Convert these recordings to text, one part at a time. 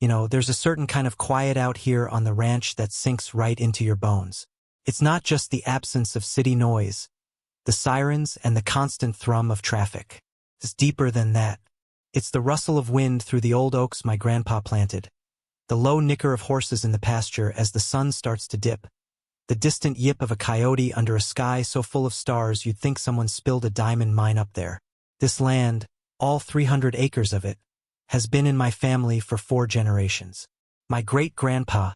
There's a certain kind of quiet out here on the ranch that sinks right into your bones. It's not just the absence of city noise, the sirens and the constant thrum of traffic. It's deeper than that. It's the rustle of wind through the old oaks my grandpa planted, the low nicker of horses in the pasture as the sun starts to dip, the distant yip of a coyote under a sky so full of stars you'd think someone spilled a diamond mine up there. This land, all 300 acres of it, has been in my family for 4 generations. My great-grandpa,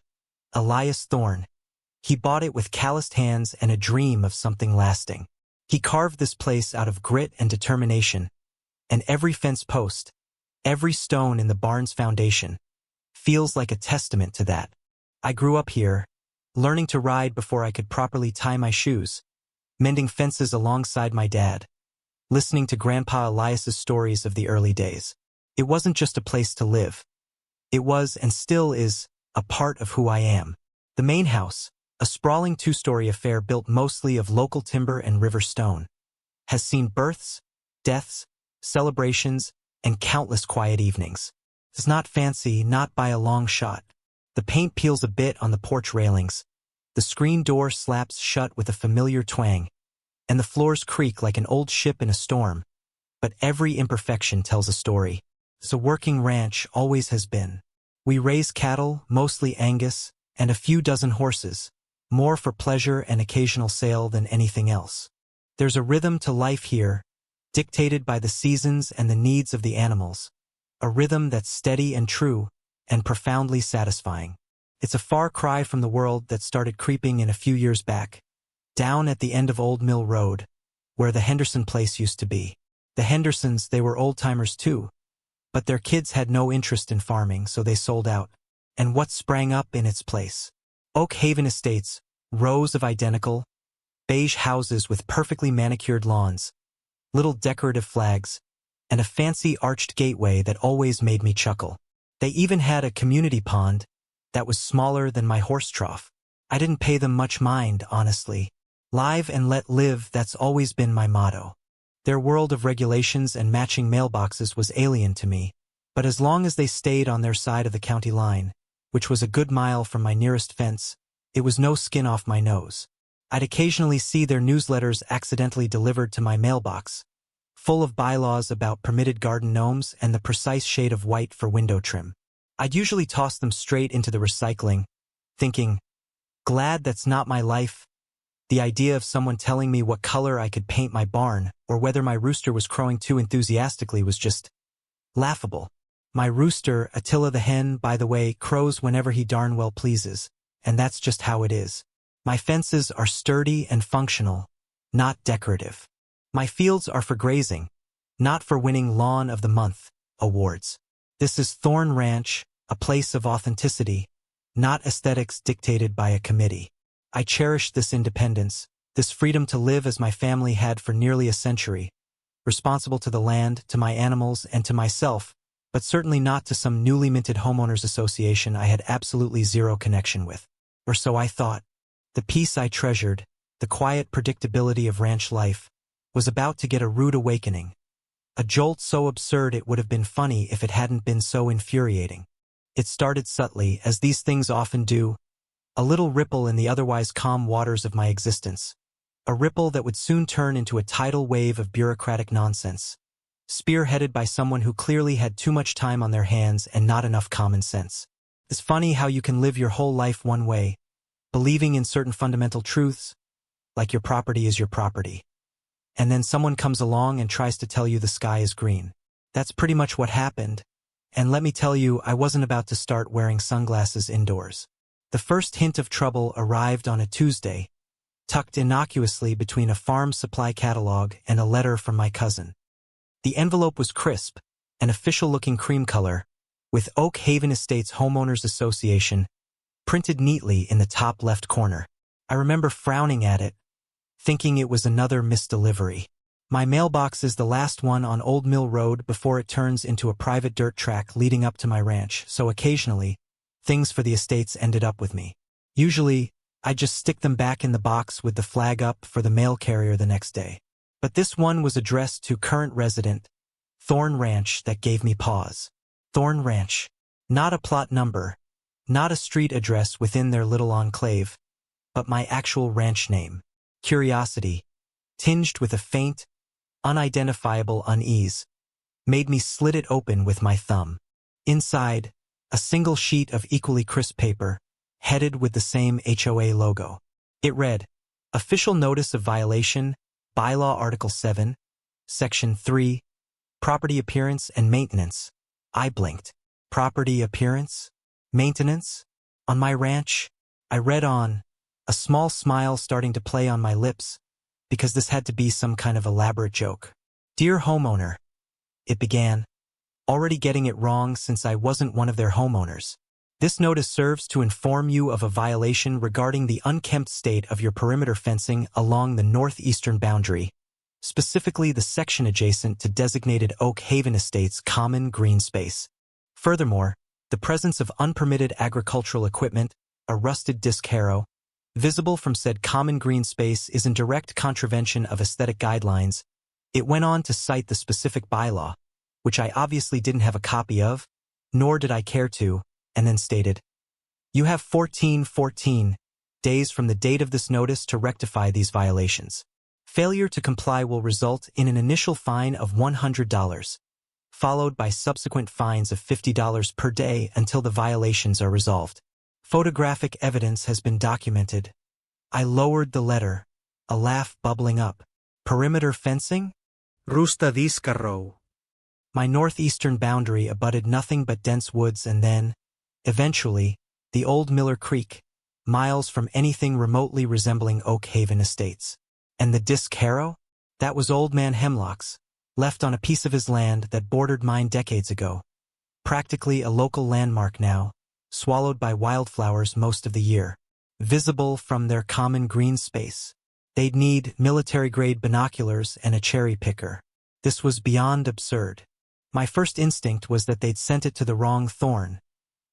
Elias Thorne, he bought it with calloused hands and a dream of something lasting. He carved this place out of grit and determination, and every fence post, every stone in the barn's foundation, feels like a testament to that. I grew up here, learning to ride before I could properly tie my shoes, mending fences alongside my dad, listening to Grandpa Elias's stories of the early days. It wasn't just a place to live. It was, and still is, a part of who I am. The main house, a sprawling 2-story affair built mostly of local timber and river stone, has seen births, deaths, celebrations, and countless quiet evenings. It's not fancy, not by a long shot. The paint peels a bit on the porch railings, the screen door slaps shut with a familiar twang, and the floors creak like an old ship in a storm. But every imperfection tells a story. It's a working ranch, always has been. We raise cattle, mostly Angus, and a few dozen horses, more for pleasure and occasional sale than anything else. There's a rhythm to life here, dictated by the seasons and the needs of the animals, a rhythm that's steady and true, and profoundly satisfying. It's a far cry from the world that started creeping in a few years back, down at the end of Old Mill Road, where the Henderson place used to be. The Hendersons, they were old-timers too, but their kids had no interest in farming, so they sold out. And what sprang up in its place? Oak Haven Estates, rows of identical, beige houses with perfectly manicured lawns, little decorative flags, and a fancy arched gateway that always made me chuckle. They even had a community pond that was smaller than my horse trough. I didn't pay them much mind, honestly. Live and let live, that's always been my motto. Their world of regulations and matching mailboxes was alien to me, but as long as they stayed on their side of the county line, which was a good mile from my nearest fence, it was no skin off my nose. I'd occasionally see their newsletters accidentally delivered to my mailbox, full of bylaws about permitted garden gnomes and the precise shade of white for window trim. I'd usually toss them straight into the recycling, thinking, glad that's not my life. The idea of someone telling me what color I could paint my barn or whether my rooster was crowing too enthusiastically was just laughable. My rooster, Attila the hen, by the way, crows whenever he darn well pleases, and that's just how it is. My fences are sturdy and functional, not decorative. My fields are for grazing, not for winning Lawn of the Month awards. This is Thorne Ranch, a place of authenticity, not aesthetics dictated by a committee. I cherish this independence, this freedom to live as my family had for nearly a century, responsible to the land, to my animals, and to myself, but certainly not to some newly minted homeowners association I had absolutely zero connection with. Or so I thought. The peace I treasured, the quiet predictability of ranch life, was about to get a rude awakening. A jolt so absurd it would have been funny if it hadn't been so infuriating. It started subtly, as these things often do, a little ripple in the otherwise calm waters of my existence. A ripple that would soon turn into a tidal wave of bureaucratic nonsense, spearheaded by someone who clearly had too much time on their hands and not enough common sense. It's funny how you can live your whole life one way, believing in certain fundamental truths, like your property is your property. And then someone comes along and tries to tell you the sky is green. That's pretty much what happened, and let me tell you, I wasn't about to start wearing sunglasses indoors. The first hint of trouble arrived on a Tuesday, tucked innocuously between a farm supply catalog and a letter from my cousin. The envelope was crisp, an official-looking cream color, with Oak Haven Estates Homeowners Association printed neatly in the top left corner. I remember frowning at it, thinking it was another misdelivery. My mailbox is the last one on Old Mill Road before it turns into a private dirt track leading up to my ranch, so occasionally, things for the estates ended up with me. Usually, I'd just stick them back in the box with the flag up for the mail carrier the next day. But this one was addressed to current resident, Thorne Ranch, that gave me pause. Thorne Ranch. Not a plot number, not a street address within their little enclave, but my actual ranch name. Curiosity, tinged with a faint, unidentifiable unease, made me slit it open with my thumb. Inside, a single sheet of equally crisp paper, headed with the same HOA logo. It read, Official Notice of Violation, Bylaw Article 7, Section 3, Property Appearance and Maintenance. I blinked. Property appearance? Maintenance? On my ranch? I read on, a small smile starting to play on my lips, because this had to be some kind of elaborate joke. Dear homeowner, it began, already getting it wrong since I wasn't one of their homeowners. This notice serves to inform you of a violation regarding the unkempt state of your perimeter fencing along the northeastern boundary, specifically the section adjacent to designated Oak Haven Estates common green space. Furthermore, the presence of unpermitted agricultural equipment, a rusted disc harrow, visible from said common green space is in direct contravention of aesthetic guidelines. It went on to cite the specific bylaw, which I obviously didn't have a copy of, nor did I care to, and then stated, You have 14 days from the date of this notice to rectify these violations. Failure to comply will result in an initial fine of $100, followed by subsequent fines of $50 per day until the violations are resolved. Photographic evidence has been documented. I lowered the letter, a laugh bubbling up. Perimeter fencing? Rusta discarro. My northeastern boundary abutted nothing but dense woods and then, eventually, the old Miller Creek, miles from anything remotely resembling Oak Haven Estates. And the disc harrow? That was Old Man Hemlock's, left on a piece of his land that bordered mine decades ago. Practically a local landmark now, swallowed by wildflowers most of the year. Visible from their common green space. They'd need military-grade binoculars and a cherry picker. This was beyond absurd. My first instinct was that they'd sent it to the wrong Thorn.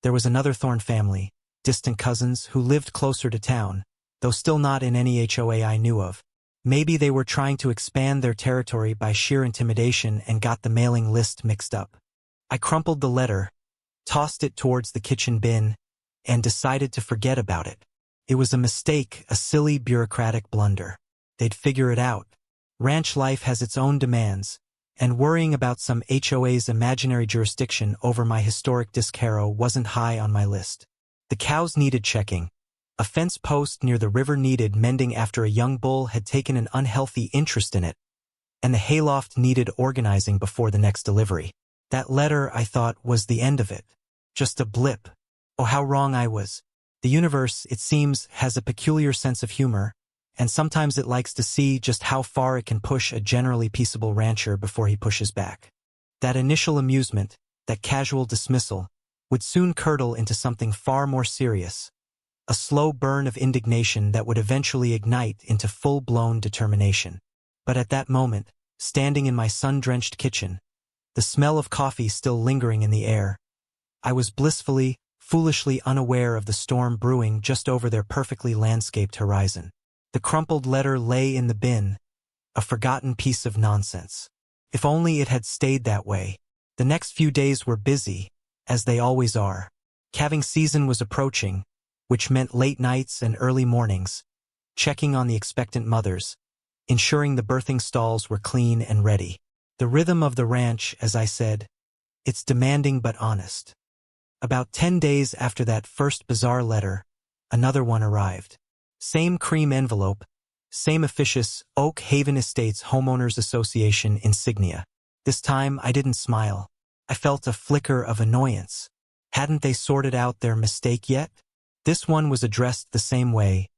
There was another Thorn family, distant cousins, who lived closer to town, though still not in any HOA I knew of. Maybe they were trying to expand their territory by sheer intimidation and got the mailing list mixed up. I crumpled the letter, tossed it towards the kitchen bin, and decided to forget about it. It was a mistake, a silly bureaucratic blunder. They'd figure it out. Ranch life has its own demands, and worrying about some HOA's imaginary jurisdiction over my historic disc harrow wasn't high on my list. The cows needed checking. A fence post near the river needed mending after a young bull had taken an unhealthy interest in it, and the hayloft needed organizing before the next delivery. That letter, I thought, was the end of it. Just a blip. Oh, how wrong I was. The universe, it seems, has a peculiar sense of humor, and sometimes it likes to see just how far it can push a generally peaceable rancher before he pushes back. That initial amusement, that casual dismissal, would soon curdle into something far more serious. A slow burn of indignation that would eventually ignite into full-blown determination. But at that moment, standing in my sun-drenched kitchen, the smell of coffee still lingering in the air, I was blissfully, foolishly unaware of the storm brewing just over their perfectly landscaped horizon. The crumpled letter lay in the bin, a forgotten piece of nonsense. If only it had stayed that way. The next few days were busy, as they always are. Calving season was approaching, which meant late nights and early mornings, checking on the expectant mothers, ensuring the birthing stalls were clean and ready. The rhythm of the ranch, as I said, it's demanding but honest. About 10 days after that first bizarre letter, another one arrived. Same cream envelope, same officious Oak Haven Estates Homeowners Association insignia. This time I didn't smile. I felt a flicker of annoyance. Hadn't they sorted out their mistake yet? This one was addressed the same way.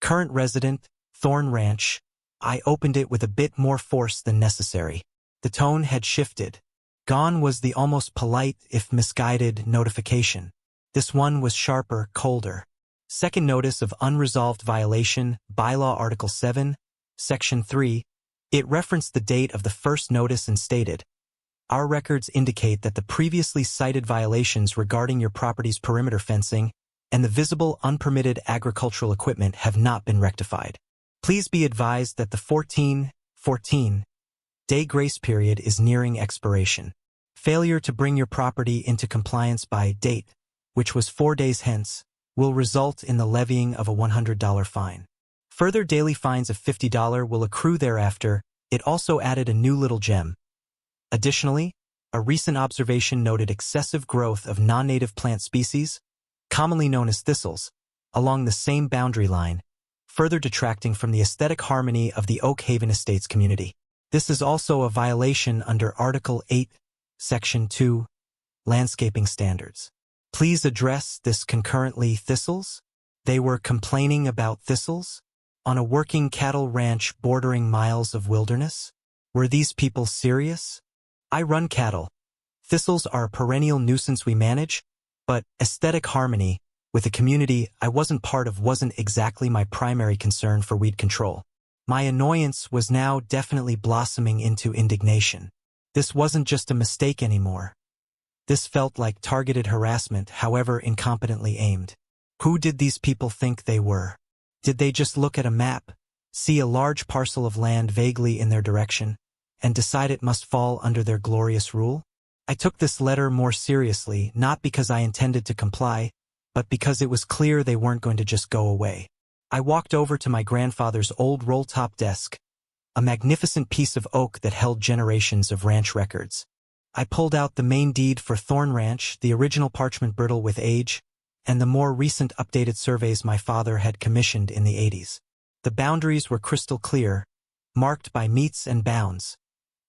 Current resident, Thorn Ranch. I opened it with a bit more force than necessary. The tone had shifted. Gone was the almost polite, if misguided, notification. This one was sharper, colder. Second notice of unresolved violation, Bylaw Article 7, Section 3. It referenced the date of the first notice and stated, Our records indicate that the previously cited violations regarding your property's perimeter fencing and the visible unpermitted agricultural equipment have not been rectified. Please be advised that the 14-day grace period is nearing expiration. Failure to bring your property into compliance by date, which was 4 days hence, will result in the levying of a $100 fine. Further daily fines of $50 will accrue thereafter. It also added a new little gem. Additionally, a recent observation noted excessive growth of non-native plant species, commonly known as thistles, along the same boundary line, further detracting from the aesthetic harmony of the Oak Haven Estates community. This is also a violation under Article 8, Section 2, Landscaping Standards. Please address this concurrently. Thistles? They were complaining about thistles? On a working cattle ranch bordering miles of wilderness? Were these people serious? I run cattle. Thistles are a perennial nuisance we manage, but aesthetic harmony with the community I wasn't part of wasn't exactly my primary concern for weed control. My annoyance was now definitely blossoming into indignation. This wasn't just a mistake anymore. This felt like targeted harassment, however incompetently aimed. Who did these people think they were? Did they just look at a map, see a large parcel of land vaguely in their direction, and decide it must fall under their glorious rule? I took this letter more seriously, not because I intended to comply, but because it was clear they weren't going to just go away. I walked over to my grandfather's old roll-top desk, a magnificent piece of oak that held generations of ranch records. I pulled out the main deed for Thorn Ranch, the original parchment brittle with age, and the more recent updated surveys my father had commissioned in the 80s. The boundaries were crystal clear, marked by meets and bounds,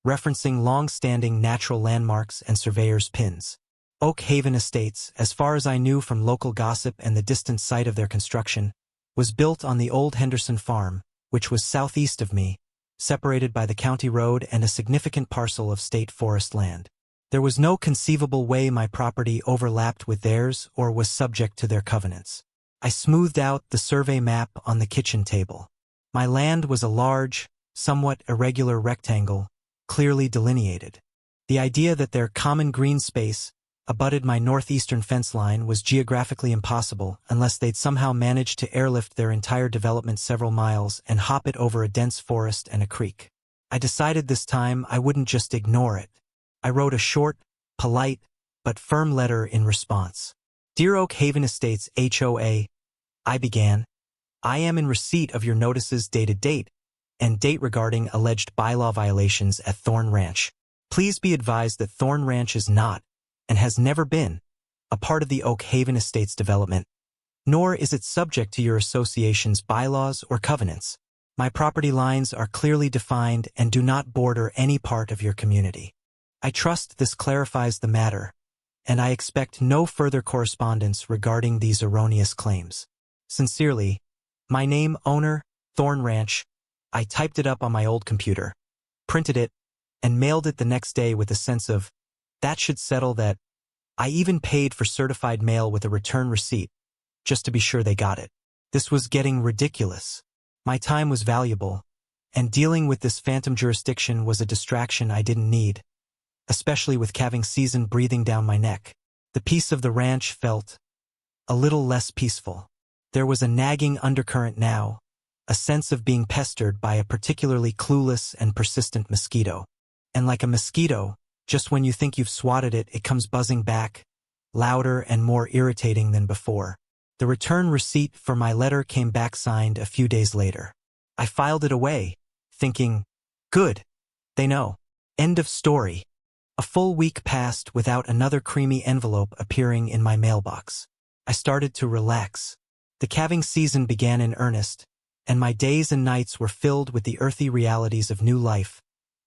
referencing long-standing natural landmarks and surveyors' pins. Oak Haven Estates, as far as I knew from local gossip and the distant site of their construction, was built on the old Henderson farm, which was southeast of me, separated by the county road and a significant parcel of state forest land. There was no conceivable way my property overlapped with theirs or was subject to their covenants. I smoothed out the survey map on the kitchen table. My land was a large, somewhat irregular rectangle, clearly delineated. The idea that their common green space abutted my northeastern fence line was geographically impossible unless they'd somehow managed to airlift their entire development several miles and hop it over a dense forest and a creek. I decided this time I wouldn't just ignore it. I wrote a short, polite, but firm letter in response. Dear Oak Haven Estates HOA, I began. I am in receipt of your notices dated date and date regarding alleged bylaw violations at Thorn Ranch. Please be advised that Thorn Ranch is not, and has never been, a part of the Oak Haven Estates development, nor is it subject to your association's bylaws or covenants. My property lines are clearly defined and do not border any part of your community. I trust this clarifies the matter, and I expect no further correspondence regarding these erroneous claims. Sincerely, my name, owner, Thorn Ranch. I typed it up on my old computer, printed it, and mailed it the next day with a sense of, that should settle that. I even paid for certified mail with a return receipt, just to be sure they got it. This was getting ridiculous. My time was valuable, and dealing with this phantom jurisdiction was a distraction I didn't need, especially with calving season breathing down my neck. The peace of the ranch felt a little less peaceful. There was a nagging undercurrent now, a sense of being pestered by a particularly clueless and persistent mosquito. And like a mosquito, just when you think you've swatted it, it comes buzzing back, louder and more irritating than before. The return receipt for my letter came back signed a few days later. I filed it away, thinking, good, they know. End of story. A full week passed without another creamy envelope appearing in my mailbox. I started to relax. The calving season began in earnest, and my days and nights were filled with the earthy realities of new life,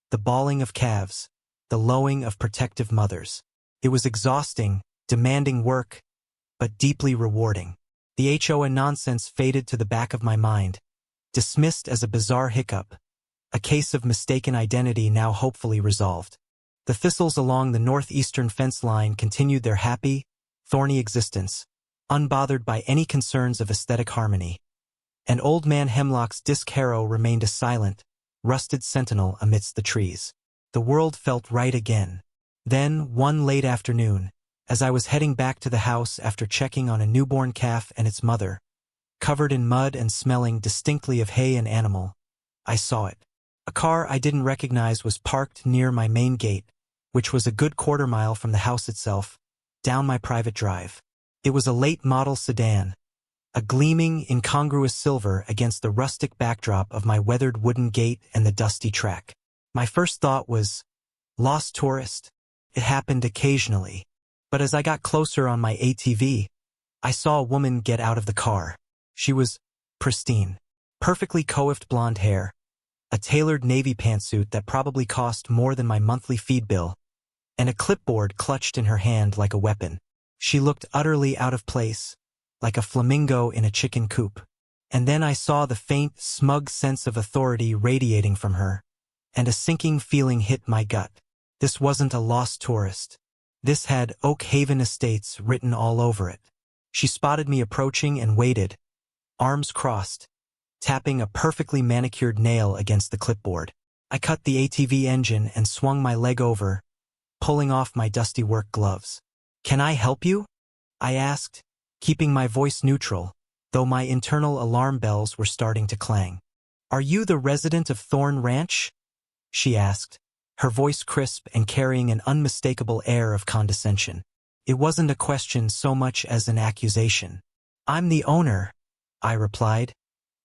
the bawling of calves, the lowing of protective mothers. It was exhausting, demanding work, but deeply rewarding. The HOA nonsense faded to the back of my mind, dismissed as a bizarre hiccup, a case of mistaken identity now hopefully resolved. The thistles along the northeastern fence line continued their happy, thorny existence, unbothered by any concerns of aesthetic harmony. And Old Man Hemlock's disc harrow remained a silent, rusted sentinel amidst the trees. The world felt right again. Then, one late afternoon, as I was heading back to the house after checking on a newborn calf and its mother, covered in mud and smelling distinctly of hay and animal, I saw it. A car I didn't recognize was parked near my main gate, which was a good quarter-mile from the house itself, down my private drive. It was a late-model sedan, a gleaming, incongruous silver against the rustic backdrop of my weathered wooden gate and the dusty track. My first thought was, lost tourist. It happened occasionally. But as I got closer on my ATV, I saw a woman get out of the car. She was pristine, perfectly coiffed blonde hair, a tailored navy pantsuit that probably cost more than my monthly feed bill, and a clipboard clutched in her hand like a weapon. She looked utterly out of place, like a flamingo in a chicken coop. And then I saw the faint, smug sense of authority radiating from her, and a sinking feeling hit my gut. This wasn't a lost tourist. This had Oak Haven Estates written all over it. She spotted me approaching and waited, arms crossed, tapping a perfectly manicured nail against the clipboard. I cut the ATV engine and swung my leg over, pulling off my dusty work gloves. "Can I help you?" I asked, keeping my voice neutral, though my internal alarm bells were starting to clang. "Are you the resident of Thorn Ranch?" she asked, her voice crisp and carrying an unmistakable air of condescension. It wasn't a question so much as an accusation. "I'm the owner," I replied.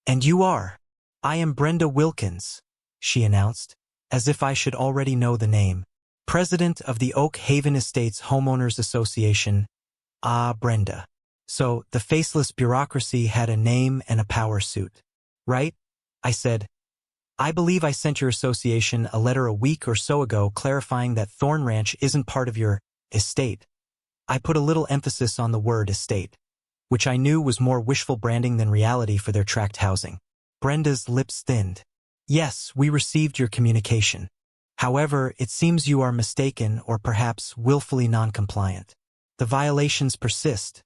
"And you are?" "I am Brenda Wilkins," she announced, as if I should already know the name. "President of the Oak Haven Estates Homeowners Association." Ah, Brenda. So, the faceless bureaucracy had a name and a power suit. "Right?" I said. "I believe I sent your association a letter a week or so ago clarifying that Thorn Ranch isn't part of your estate." I put a little emphasis on the word estate, which I knew was more wishful branding than reality for their tract housing. Brenda's lips thinned. "Yes, we received your communication. However, it seems you are mistaken or perhaps willfully non-compliant. The violations persist."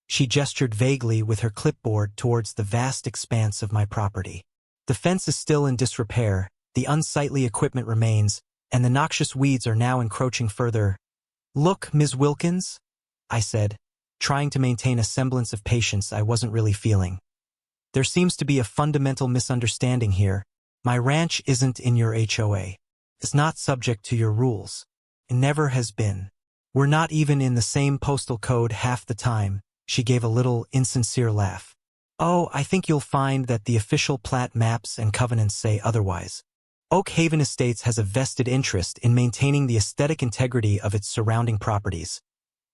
She gestured vaguely with her clipboard towards the vast expanse of my property. "The fence is still in disrepair, the unsightly equipment remains, and the noxious weeds are now encroaching further." "Look, Ms. Wilkins," I said, trying to maintain a semblance of patience I wasn't really feeling. "There seems to be a fundamental misunderstanding here. My ranch isn't in your HOA. It's not subject to your rules. It never has been. We're not even in the same postal code half the time." She gave a little insincere laugh. "Oh, I think you'll find that the official plat maps and covenants say otherwise. Oak Haven Estates has a vested interest in maintaining the aesthetic integrity of its surrounding properties,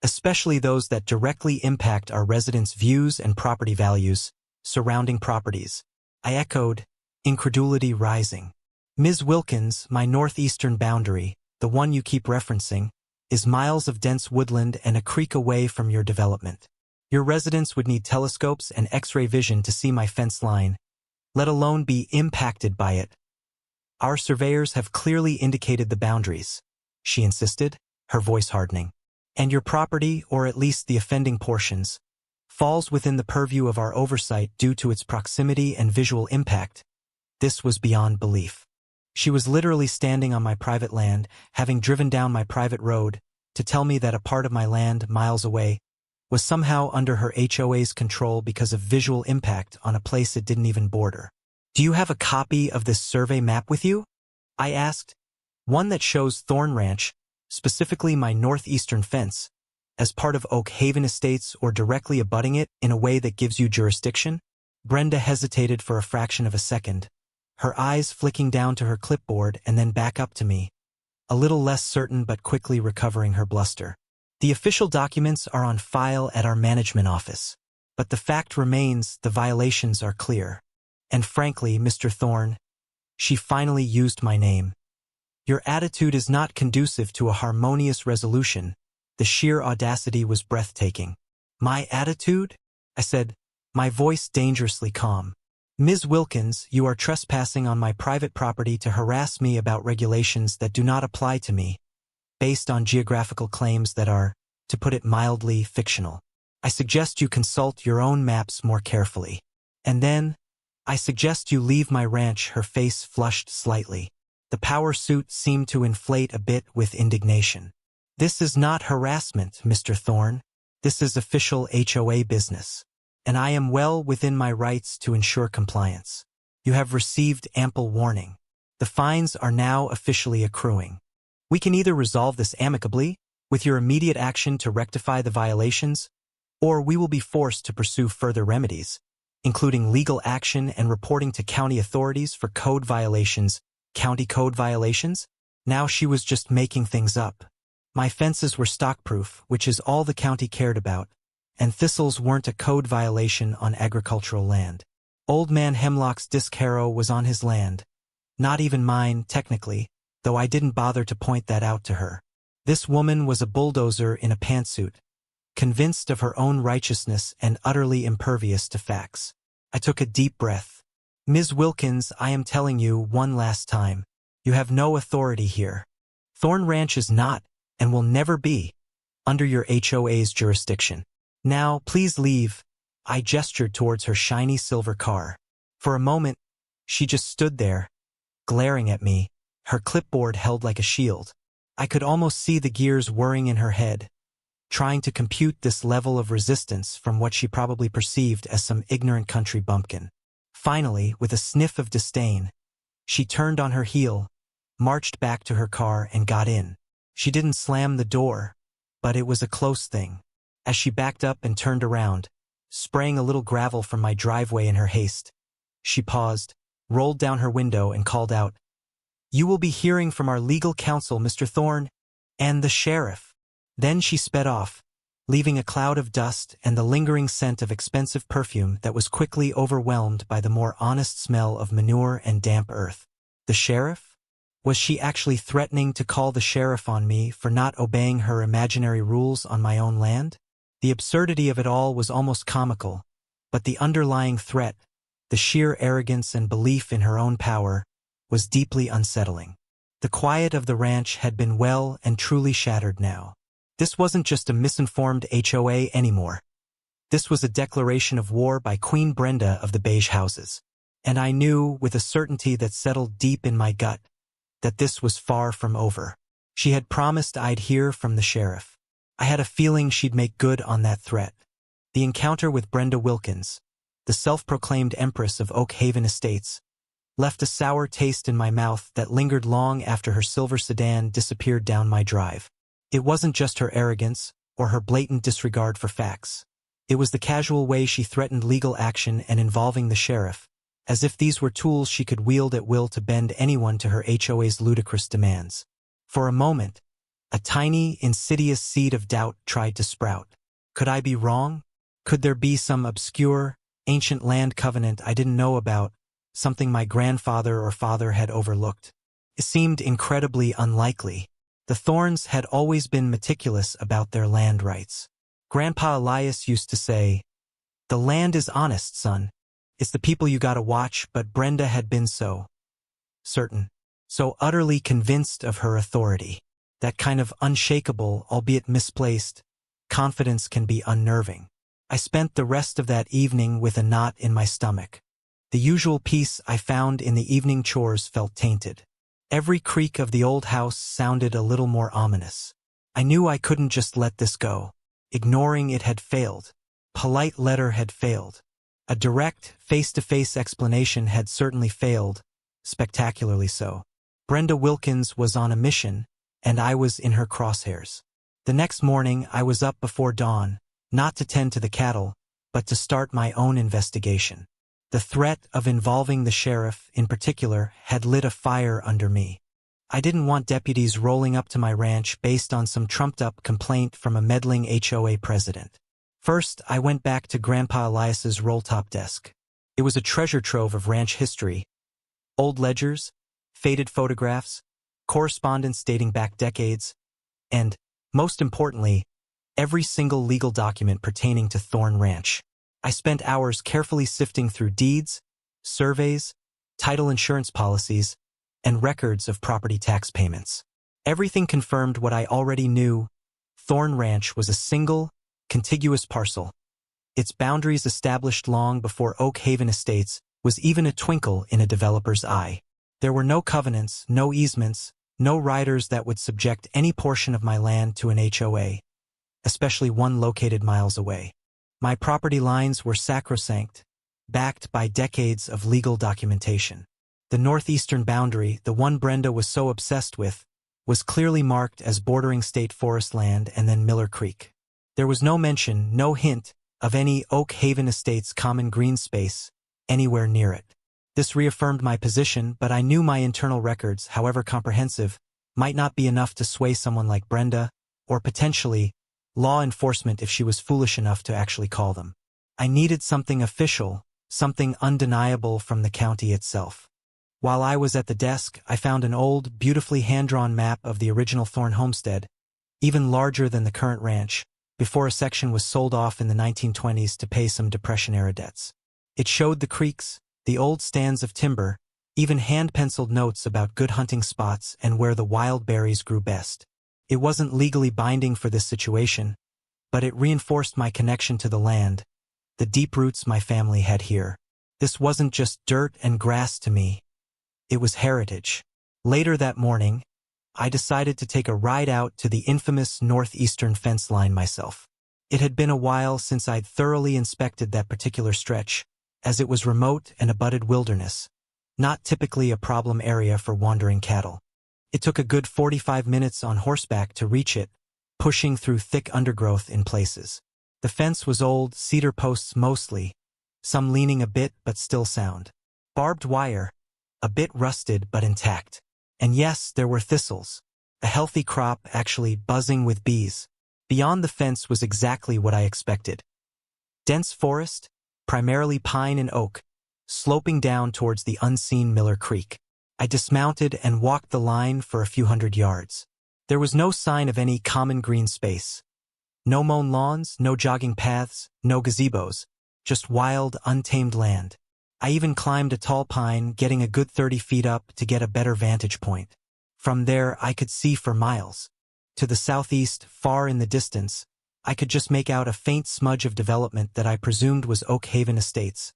especially those that directly impact our residents' views and property values." "Surrounding properties," I echoed, incredulity rising. "Ms. Wilkins, my northeastern boundary, the one you keep referencing, is miles of dense woodland and a creek away from your development. Your residents would need telescopes and X-ray vision to see my fence line, let alone be impacted by it. Our surveyors have clearly indicated the boundaries," she insisted, her voice hardening. "And your property, or at least the offending portions, falls within the purview of our oversight due to its proximity and visual impact." This was beyond belief. She was literally standing on my private land, having driven down my private road, to tell me that a part of my land, miles away, was somehow under her HOA's control because of visual impact on a place it didn't even border. "Do you have a copy of this survey map with you?" I asked. "One that shows Thorn Ranch, specifically my northeastern fence, as part of Oak Haven Estates or directly abutting it in a way that gives you jurisdiction?" Brenda hesitated for a fraction of a second, her eyes flicking down to her clipboard and then back up to me, a little less certain but quickly recovering her bluster. "The official documents are on file at our management office, but the fact remains the violations are clear. And frankly, Mr. Thorne," she finally used my name, "your attitude is not conducive to a harmonious resolution." The sheer audacity was breathtaking. "My attitude?" I said, my voice dangerously calm. "Ms. Wilkins, you are trespassing on my private property to harass me about regulations that do not apply to me, based on geographical claims that are, to put it mildly, fictional. I suggest you consult your own maps more carefully. And then, I suggest you leave my ranch." Her face flushed slightly. The power suit seemed to inflate a bit with indignation. "This is not harassment, Mr. Thorne. This is official HOA business, and I am well within my rights to ensure compliance. You have received ample warning. The fines are now officially accruing. We can either resolve this amicably, with your immediate action to rectify the violations, or we will be forced to pursue further remedies, including legal action and reporting to county authorities for code violations, county code violations. Now she was just making things up. My fences were stockproof, which is all the county cared about, and thistles weren't a code violation on agricultural land. Old Man Hemlock's disc harrow was on his land. Not even mine, technically, though I didn't bother to point that out to her. This woman was a bulldozer in a pantsuit, convinced of her own righteousness and utterly impervious to facts. I took a deep breath. Ms. Wilkins, I am telling you one last time, you have no authority here. Thorn Ranch is not, and will never be, under your HOA's jurisdiction. Now, please leave. I gestured towards her shiny silver car. For a moment, she just stood there, glaring at me, her clipboard held like a shield. I could almost see the gears whirring in her head, trying to compute this level of resistance from what she probably perceived as some ignorant country bumpkin. Finally, with a sniff of disdain, she turned on her heel, marched back to her car and got in. She didn't slam the door, but it was a close thing. As she backed up and turned around, spraying a little gravel from my driveway in her haste, she paused, rolled down her window and called out, "You will be hearing from our legal counsel, Mr. Thorne, and the sheriff." Then she sped off, leaving a cloud of dust and the lingering scent of expensive perfume that was quickly overwhelmed by the more honest smell of manure and damp earth. The sheriff? Was she actually threatening to call the sheriff on me for not obeying her imaginary rules on my own land? The absurdity of it all was almost comical, but the underlying threat, the sheer arrogance and belief in her own power, was deeply unsettling. The quiet of the ranch had been well and truly shattered now. This wasn't just a misinformed HOA anymore. This was a declaration of war by Queen Brenda of the Beige Houses. And I knew, with a certainty that settled deep in my gut, that this was far from over. She had promised I'd hear from the sheriff. I had a feeling she'd make good on that threat. The encounter with Brenda Wilkins, the self-proclaimed Empress of Oak Haven Estates, left a sour taste in my mouth that lingered long after her silver sedan disappeared down my drive. It wasn't just her arrogance or her blatant disregard for facts. It was the casual way she threatened legal action and involving the sheriff, as if these were tools she could wield at will to bend anyone to her HOA's ludicrous demands. For a moment, a tiny, insidious seed of doubt tried to sprout. Could I be wrong? Could there be some obscure, ancient land covenant I didn't know about, something my grandfather or father had overlooked? It seemed incredibly unlikely. The Thorns had always been meticulous about their land rights. Grandpa Elias used to say, "The land is honest, son. It's the people you gotta watch," but Brenda had been so certain, so utterly convinced of her authority. That kind of unshakable, albeit misplaced, confidence can be unnerving. I spent the rest of that evening with a knot in my stomach. The usual peace I found in the evening chores felt tainted. Every creak of the old house sounded a little more ominous. I knew I couldn't just let this go. Ignoring it had failed. Polite letter had failed. A direct, face-to-face explanation had certainly failed, spectacularly so. Brenda Wilkins was on a mission, and I was in her crosshairs. The next morning I was up before dawn, not to tend to the cattle, but to start my own investigation. The threat of involving the sheriff, in particular, had lit a fire under me. I didn't want deputies rolling up to my ranch based on some trumped-up complaint from a meddling HOA president. First, I went back to Grandpa Elias's roll-top desk. It was a treasure trove of ranch history. Old ledgers, faded photographs, correspondence dating back decades, and, most importantly, every single legal document pertaining to Thorn Ranch. I spent hours carefully sifting through deeds, surveys, title insurance policies, and records of property tax payments. Everything confirmed what I already knew. Thorn Ranch was a single, contiguous parcel. Its boundaries established long before Oak Haven Estates was even a twinkle in a developer's eye. There were no covenants, no easements, no riders that would subject any portion of my land to an HOA, especially one located miles away. My property lines were sacrosanct, backed by decades of legal documentation. The northeastern boundary, the one Brenda was so obsessed with, was clearly marked as bordering state forest land and then Miller Creek. There was no mention, no hint, of any Oak Haven Estates common green space anywhere near it. This reaffirmed my position, but I knew my internal records, however comprehensive, might not be enough to sway someone like Brenda, or potentially, law enforcement if she was foolish enough to actually call them. I needed something official, something undeniable from the county itself. While I was at the desk, I found an old, beautifully hand-drawn map of the original Thorne homestead, even larger than the current ranch, before a section was sold off in the 1920s to pay some Depression-era debts. It showed the creeks, the old stands of timber, even hand-penciled notes about good hunting spots and where the wild berries grew best. It wasn't legally binding for this situation, but it reinforced my connection to the land, the deep roots my family had here. This wasn't just dirt and grass to me. It was heritage. Later that morning, I decided to take a ride out to the infamous northeastern fence line myself. It had been a while since I'd thoroughly inspected that particular stretch, as it was remote and abutted wilderness, not typically a problem area for wandering cattle. It took a good 45 minutes on horseback to reach it, pushing through thick undergrowth in places. The fence was old, cedar posts mostly, some leaning a bit but still sound. Barbed wire, a bit rusted but intact. And yes, there were thistles, a healthy crop actually buzzing with bees. Beyond the fence was exactly what I expected. Dense forest, primarily pine and oak, sloping down towards the unseen Miller Creek. I dismounted and walked the line for a few hundred yards. There was no sign of any common green space. No mown lawns, no jogging paths, no gazebos, just wild, untamed land. I even climbed a tall pine, getting a good 30 feet up to get a better vantage point. From there, I could see for miles. To the southeast, far in the distance, I could just make out a faint smudge of development that I presumed was Oak Haven Estates,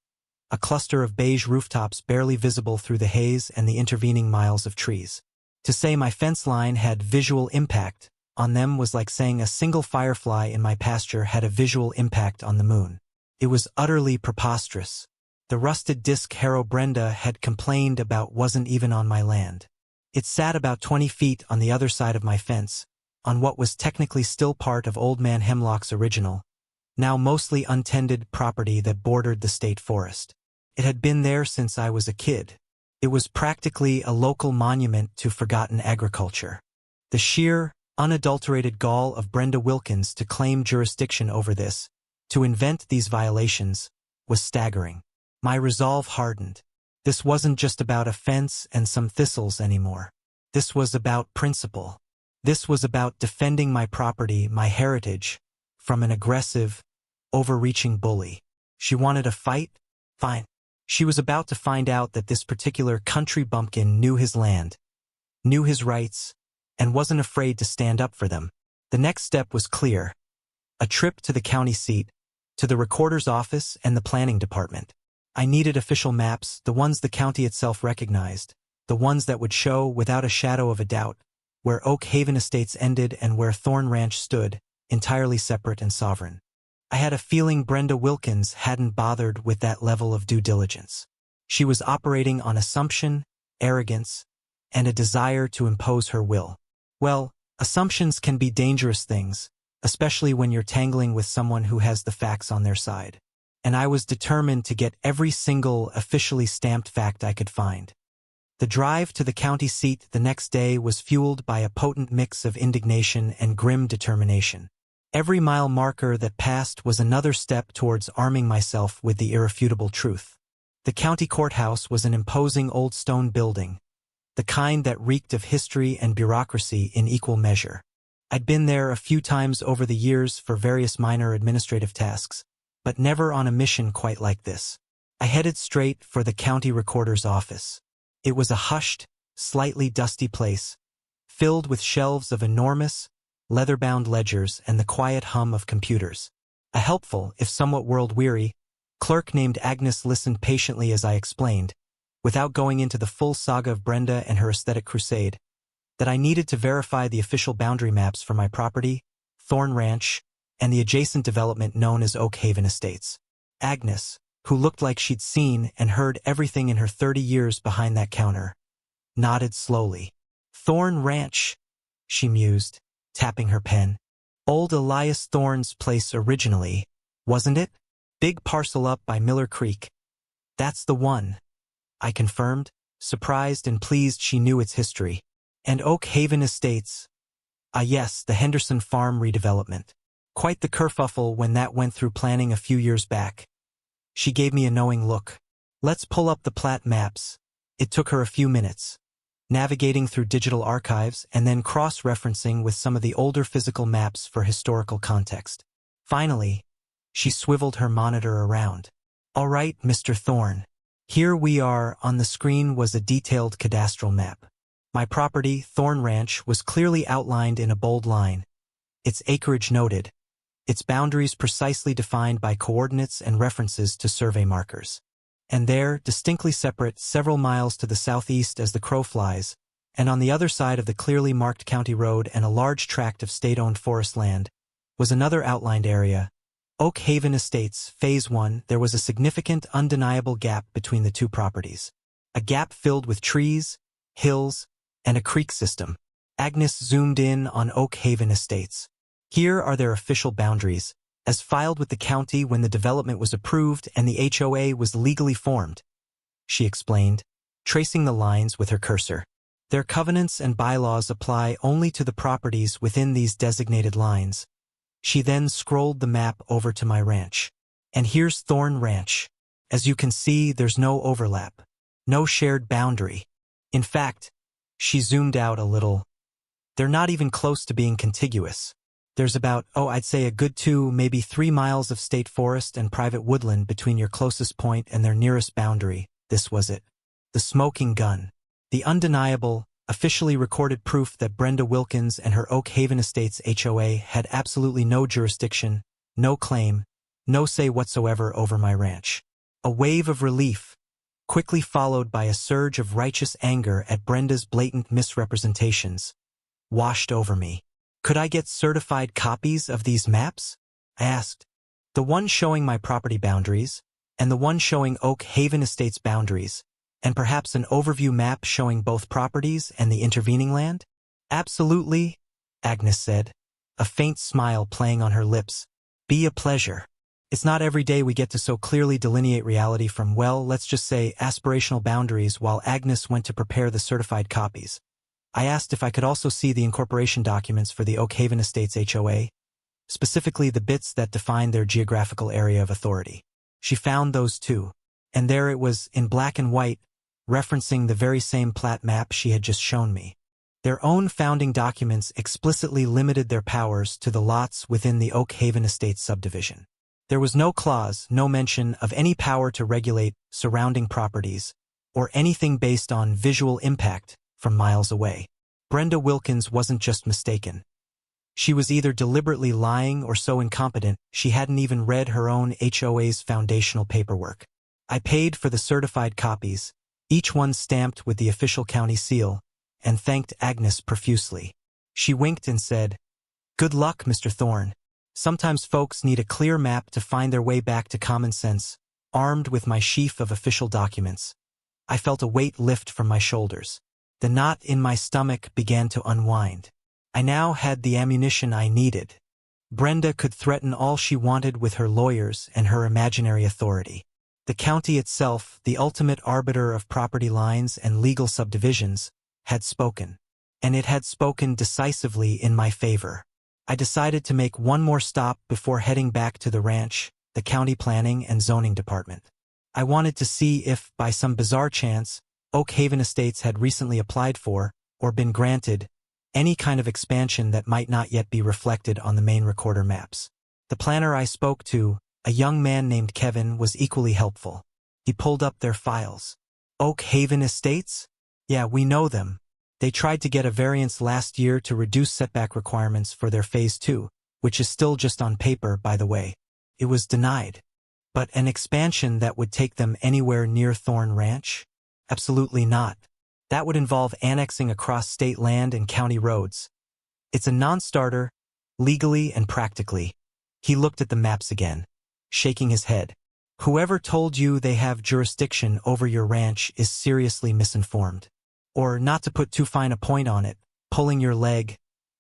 a cluster of beige rooftops barely visible through the haze and the intervening miles of trees. To say my fence line had visual impact on them was like saying a single firefly in my pasture had a visual impact on the moon. It was utterly preposterous. The rusted disc harrow Brenda had complained about wasn't even on my land. It sat about 20 feet on the other side of my fence, on what was technically still part of Old Man Hemlock's original, now mostly untended property that bordered the state forest. It had been there since I was a kid. It was practically a local monument to forgotten agriculture. The sheer, unadulterated gall of Brenda Wilkins to claim jurisdiction over this, to invent these violations, was staggering. My resolve hardened. This wasn't just about a fence and some thistles anymore. This was about principle. This was about defending my property, my heritage, from an aggressive, overreaching bully. She wanted a fight? Fine. She was about to find out that this particular country bumpkin knew his land, knew his rights, and wasn't afraid to stand up for them. The next step was clear. A trip to the county seat, to the recorder's office and the planning department. I needed official maps, the ones the county itself recognized, the ones that would show, without a shadow of a doubt, where Oak Haven Estates ended and where Thorne Ranch stood, entirely separate and sovereign. I had a feeling Brenda Wilkins hadn't bothered with that level of due diligence. She was operating on assumption, arrogance, and a desire to impose her will. Well, assumptions can be dangerous things, especially when you're tangling with someone who has the facts on their side. And I was determined to get every single officially stamped fact I could find. The drive to the county seat the next day was fueled by a potent mix of indignation and grim determination. Every mile marker that passed was another step towards arming myself with the irrefutable truth. The county courthouse was an imposing old stone building, the kind that reeked of history and bureaucracy in equal measure. I'd been there a few times over the years for various minor administrative tasks, but never on a mission quite like this. I headed straight for the county recorder's office. It was a hushed, slightly dusty place, filled with shelves of enormous, leather-bound ledgers and the quiet hum of computers. A helpful, if somewhat world-weary, clerk named Agnes listened patiently as I explained, without going into the full saga of Brenda and her aesthetic crusade, that I needed to verify the official boundary maps for my property, Thorne Ranch, and the adjacent development known as Oak Haven Estates. Agnes, who looked like she'd seen and heard everything in her 30 years behind that counter, nodded slowly. Thorne Ranch, she mused, tapping her pen. Old Elias Thorne's place originally, wasn't it? Big parcel up by Miller Creek. That's the one, I confirmed, surprised and pleased she knew its history. And Oak Haven Estates. Ah yes, the Henderson Farm redevelopment. Quite the kerfuffle when that went through planning a few years back. She gave me a knowing look. Let's pull up the plat maps. It took her a few minutes, navigating through digital archives and then cross-referencing with some of the older physical maps for historical context. Finally, she swiveled her monitor around. All right, Mr. Thorne. Here we are. On the screen was a detailed cadastral map. My property, Thorne Ranch, was clearly outlined in a bold line. Its acreage noted. Its boundaries precisely defined by coordinates and references to survey markers. And there, distinctly separate, several miles to the southeast as the crow flies, and on the other side of the clearly marked county road and a large tract of state-owned forest land, was another outlined area. Oak Haven Estates, Phase 1. There was a significant, undeniable gap between the two properties. A gap filled with trees, hills, and a creek system. Agnes zoomed in on Oak Haven Estates. Here are their official boundaries, as filed with the county when the development was approved and the HOA was legally formed, she explained, tracing the lines with her cursor. Their covenants and bylaws apply only to the properties within these designated lines. She then scrolled the map over to my ranch. And here's Thorne Ranch. As you can see, there's no overlap, no shared boundary. In fact, she zoomed out a little. They're not even close to being contiguous. There's about, I'd say a good 2, maybe 3 miles of state forest and private woodland between your closest point and their nearest boundary. This was it. The smoking gun. The undeniable, officially recorded proof that Brenda Wilkins and her Oak Haven Estates HOA had absolutely no jurisdiction, no claim, no say whatsoever over my ranch. A wave of relief, quickly followed by a surge of righteous anger at Brenda's blatant misrepresentations, washed over me. Could I get certified copies of these maps? I asked. The one showing my property boundaries, and the one showing Oak Haven Estates boundaries, and perhaps an overview map showing both properties and the intervening land? Absolutely, Agnes said, a faint smile playing on her lips. Be a pleasure. It's not every day we get to so clearly delineate reality from, well, let's just say, aspirational boundaries. While Agnes went to prepare the certified copies, I asked if I could also see the incorporation documents for the Oak Haven Estates HOA, specifically the bits that define their geographical area of authority. She found those too, and there it was, in black and white, referencing the very same plat map she had just shown me. Their own founding documents explicitly limited their powers to the lots within the Oak Haven Estates subdivision. There was no clause, no mention of any power to regulate surrounding properties, or anything based on visual impact from miles away. Brenda Wilkins wasn't just mistaken. She was either deliberately lying or so incompetent she hadn't even read her own HOA's foundational paperwork. I paid for the certified copies, each one stamped with the official county seal, and thanked Agnes profusely. She winked and said, "Good luck, Mr. Thorne. Sometimes folks need a clear map to find their way back to common sense." Armed with my sheaf of official documents, I felt a weight lift from my shoulders. The knot in my stomach began to unwind. I now had the ammunition I needed. Brenda could threaten all she wanted with her lawyers and her imaginary authority. The county itself, the ultimate arbiter of property lines and legal subdivisions, had spoken. And it had spoken decisively in my favor. I decided to make one more stop before heading back to the ranch, the county planning and zoning department. I wanted to see if, by some bizarre chance, Oak Haven Estates had recently applied for, or been granted, any kind of expansion that might not yet be reflected on the main recorder maps. The planner I spoke to, a young man named Kevin, was equally helpful. He pulled up their files. Oak Haven Estates? Yeah, we know them. They tried to get a variance last year to reduce setback requirements for their Phase 2, which is still just on paper, by the way. It was denied. But an expansion that would take them anywhere near Thorne Ranch? Absolutely not. That would involve annexing across state land and county roads. It's a non-starter, legally and practically. He looked at the maps again, shaking his head. Whoever told you they have jurisdiction over your ranch is seriously misinformed. Or, not to put too fine a point on it, pulling your leg,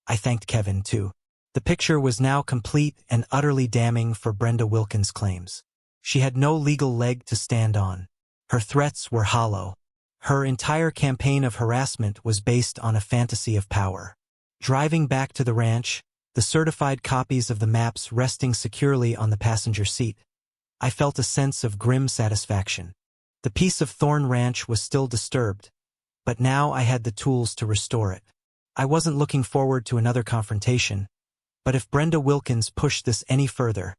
I thanked Kevin, too. The picture was now complete and utterly damning for Brenda Wilkins' claims. She had no legal leg to stand on. Her threats were hollow. Her entire campaign of harassment was based on a fantasy of power. Driving back to the ranch, the certified copies of the maps resting securely on the passenger seat, I felt a sense of grim satisfaction. The peace of Thorn Ranch was still disturbed, but now I had the tools to restore it. I wasn't looking forward to another confrontation, but if Brenda Wilkins pushed this any further,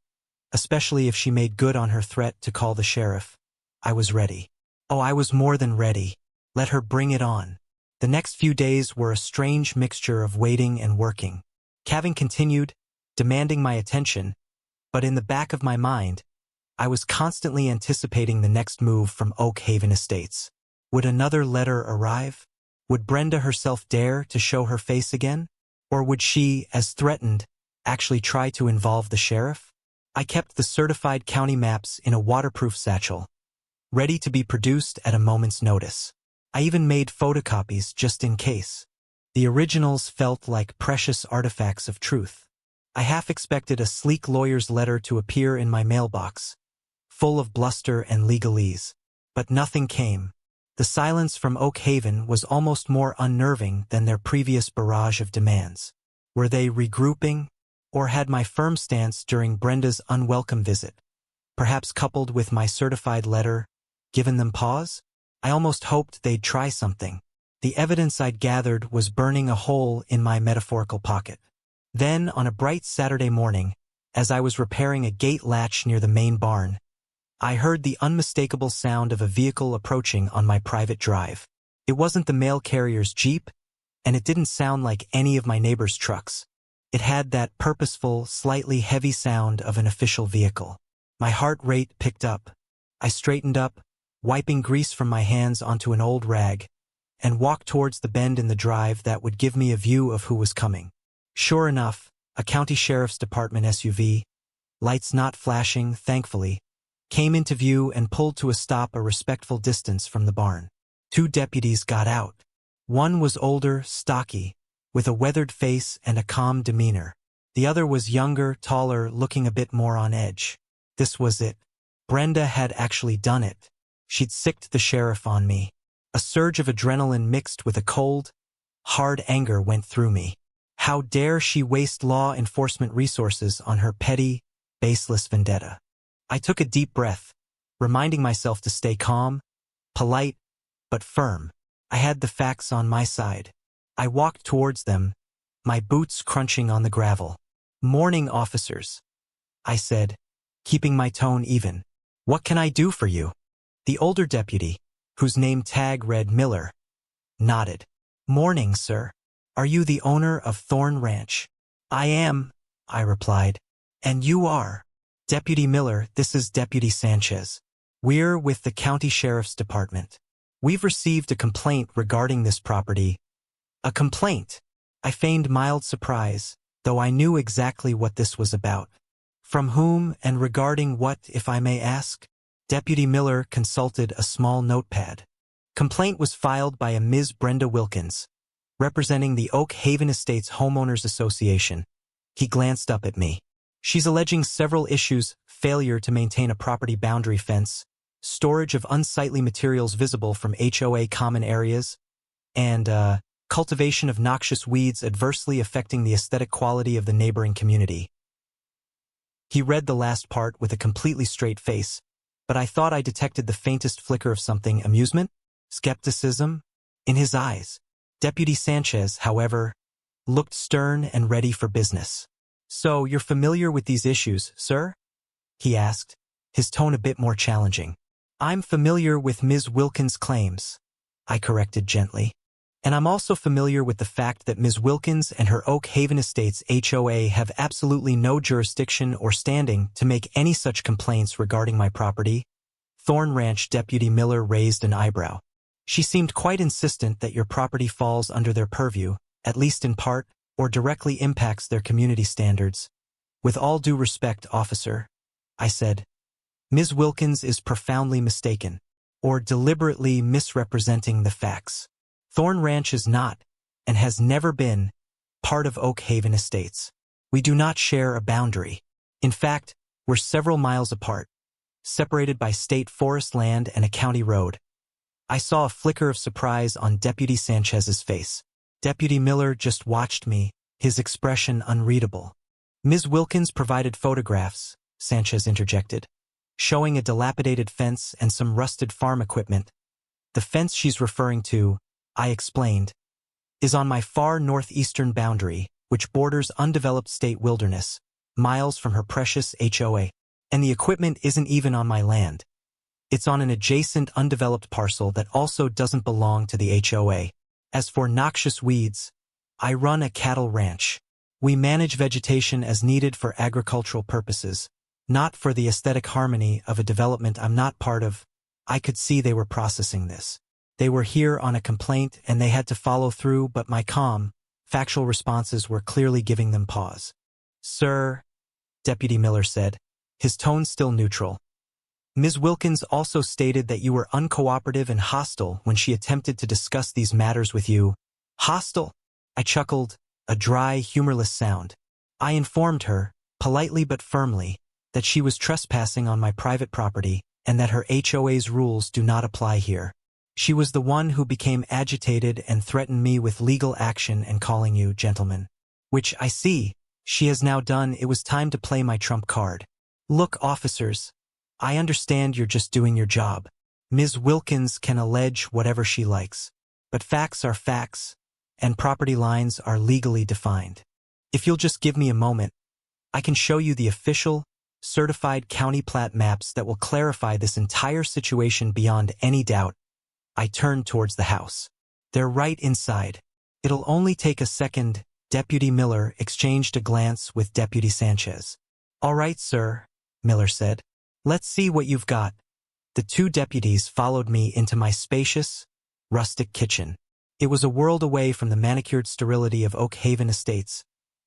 especially if she made good on her threat to call the sheriff, I was ready. Oh, I was more than ready. Let her bring it on. The next few days were a strange mixture of waiting and working. Kevin continued, demanding my attention, but in the back of my mind, I was constantly anticipating the next move from Oak Haven Estates. Would another letter arrive? Would Brenda herself dare to show her face again? Or would she, as threatened, actually try to involve the sheriff? I kept the certified county maps in a waterproof satchel, ready to be produced at a moment's notice. I even made photocopies just in case. The originals felt like precious artifacts of truth. I half expected a sleek lawyer's letter to appear in my mailbox, full of bluster and legalese. But nothing came. The silence from Oak Haven was almost more unnerving than their previous barrage of demands. Were they regrouping, or had my firm stance during Brenda's unwelcome visit, perhaps coupled with my certified letter, given them pause? I almost hoped they'd try something. The evidence I'd gathered was burning a hole in my metaphorical pocket. Then, on a bright Saturday morning, as I was repairing a gate latch near the main barn, I heard the unmistakable sound of a vehicle approaching on my private drive. It wasn't the mail carrier's Jeep, and it didn't sound like any of my neighbor's trucks. It had that purposeful, slightly heavy sound of an official vehicle. My heart rate picked up. I straightened up, wiping grease from my hands onto an old rag, and walked towards the bend in the drive that would give me a view of who was coming. Sure enough, a county sheriff's department SUV, lights not flashing, thankfully, came into view and pulled to a stop a respectful distance from the barn. 2 deputies got out. One was older, stocky, with a weathered face and a calm demeanor. The other was younger, taller, looking a bit more on edge. This was it. Brenda had actually done it. She'd sicked the sheriff on me. A surge of adrenaline mixed with a cold, hard anger went through me. How dare she waste law enforcement resources on her petty, baseless vendetta? I took a deep breath, reminding myself to stay calm, polite, but firm. I had the facts on my side. I walked towards them, my boots crunching on the gravel. "Morning, officers," I said, keeping my tone even. "What can I do for you?" The older deputy, whose name tag read Miller, nodded. "Morning, sir. Are you the owner of Thorn Ranch?" "I am," I replied. "And you are?" "Deputy Miller, this is Deputy Sanchez. We're with the County Sheriff's Department. We've received a complaint regarding this property." "A complaint?" I feigned mild surprise, though I knew exactly what this was about. "From whom and regarding what, if I may ask?" Deputy Miller consulted a small notepad. "Complaint was filed by a Ms. Brenda Wilkins, representing the Oak Haven Estates Homeowners Association." He glanced up at me. "She's alleging several issues: failure to maintain a property boundary fence, storage of unsightly materials visible from HOA common areas, and cultivation of noxious weeds adversely affecting the aesthetic quality of the neighboring community." He read the last part with a completely straight face, but I thought I detected the faintest flicker of something: amusement, skepticism, in his eyes. Deputy Sanchez, however, looked stern and ready for business. "So, you're familiar with these issues, sir?" he asked, his tone a bit more challenging. "I'm familiar with Ms. Wilkins' claims," I corrected gently. "And I'm also familiar with the fact that Ms. Wilkins and her Oak Haven Estates HOA have absolutely no jurisdiction or standing to make any such complaints regarding my property." Thorn Ranch Deputy Miller raised an eyebrow. "She seemed quite insistent that your property falls under their purview, at least in part, or directly impacts their community standards." "With all due respect, officer," I said, "Ms. Wilkins is profoundly mistaken, or deliberately misrepresenting the facts. Thorn Ranch is not, and has never been, part of Oak Haven Estates. We do not share a boundary. In fact, we're several miles apart, separated by state forest land and a county road. I saw a flicker of surprise on Deputy Sanchez's face. Deputy Miller just watched me, his expression unreadable. Ms. Wilkins provided photographs, Sanchez interjected, showing a dilapidated fence and some rusted farm equipment. The fence she's referring to, I explained, is on my far northeastern boundary, which borders undeveloped state wilderness, miles from her precious HOA. And the equipment isn't even on my land. It's on an adjacent undeveloped parcel that also doesn't belong to the HOA. As for noxious weeds, I run a cattle ranch. We manage vegetation as needed for agricultural purposes, not for the aesthetic harmony of a development I'm not part of. I could see they were processing this. They were here on a complaint and they had to follow through, but my calm, factual responses were clearly giving them pause. Sir, Deputy Miller said, his tone still neutral. Ms. Wilkins also stated that you were uncooperative and hostile when she attempted to discuss these matters with you. Hostile? I chuckled, a dry, humorless sound. I informed her, politely but firmly, that she was trespassing on my private property and that her HOA's rules do not apply here. She was the one who became agitated and threatened me with legal action and calling you gentlemen. Which, I see, she has now done. It was time to play my trump card. Look, officers, I understand you're just doing your job. Ms. Wilkins can allege whatever she likes, but facts are facts, and property lines are legally defined. If you'll just give me a moment, I can show you the official, certified county plat maps that will clarify this entire situation beyond any doubt. I turned towards the house. They're right inside. It'll only take a second. Deputy Miller exchanged a glance with Deputy Sanchez. All right, sir, Miller said. Let's see what you've got. The two deputies followed me into my spacious, rustic kitchen. It was a world away from the manicured sterility of Oak Haven Estates,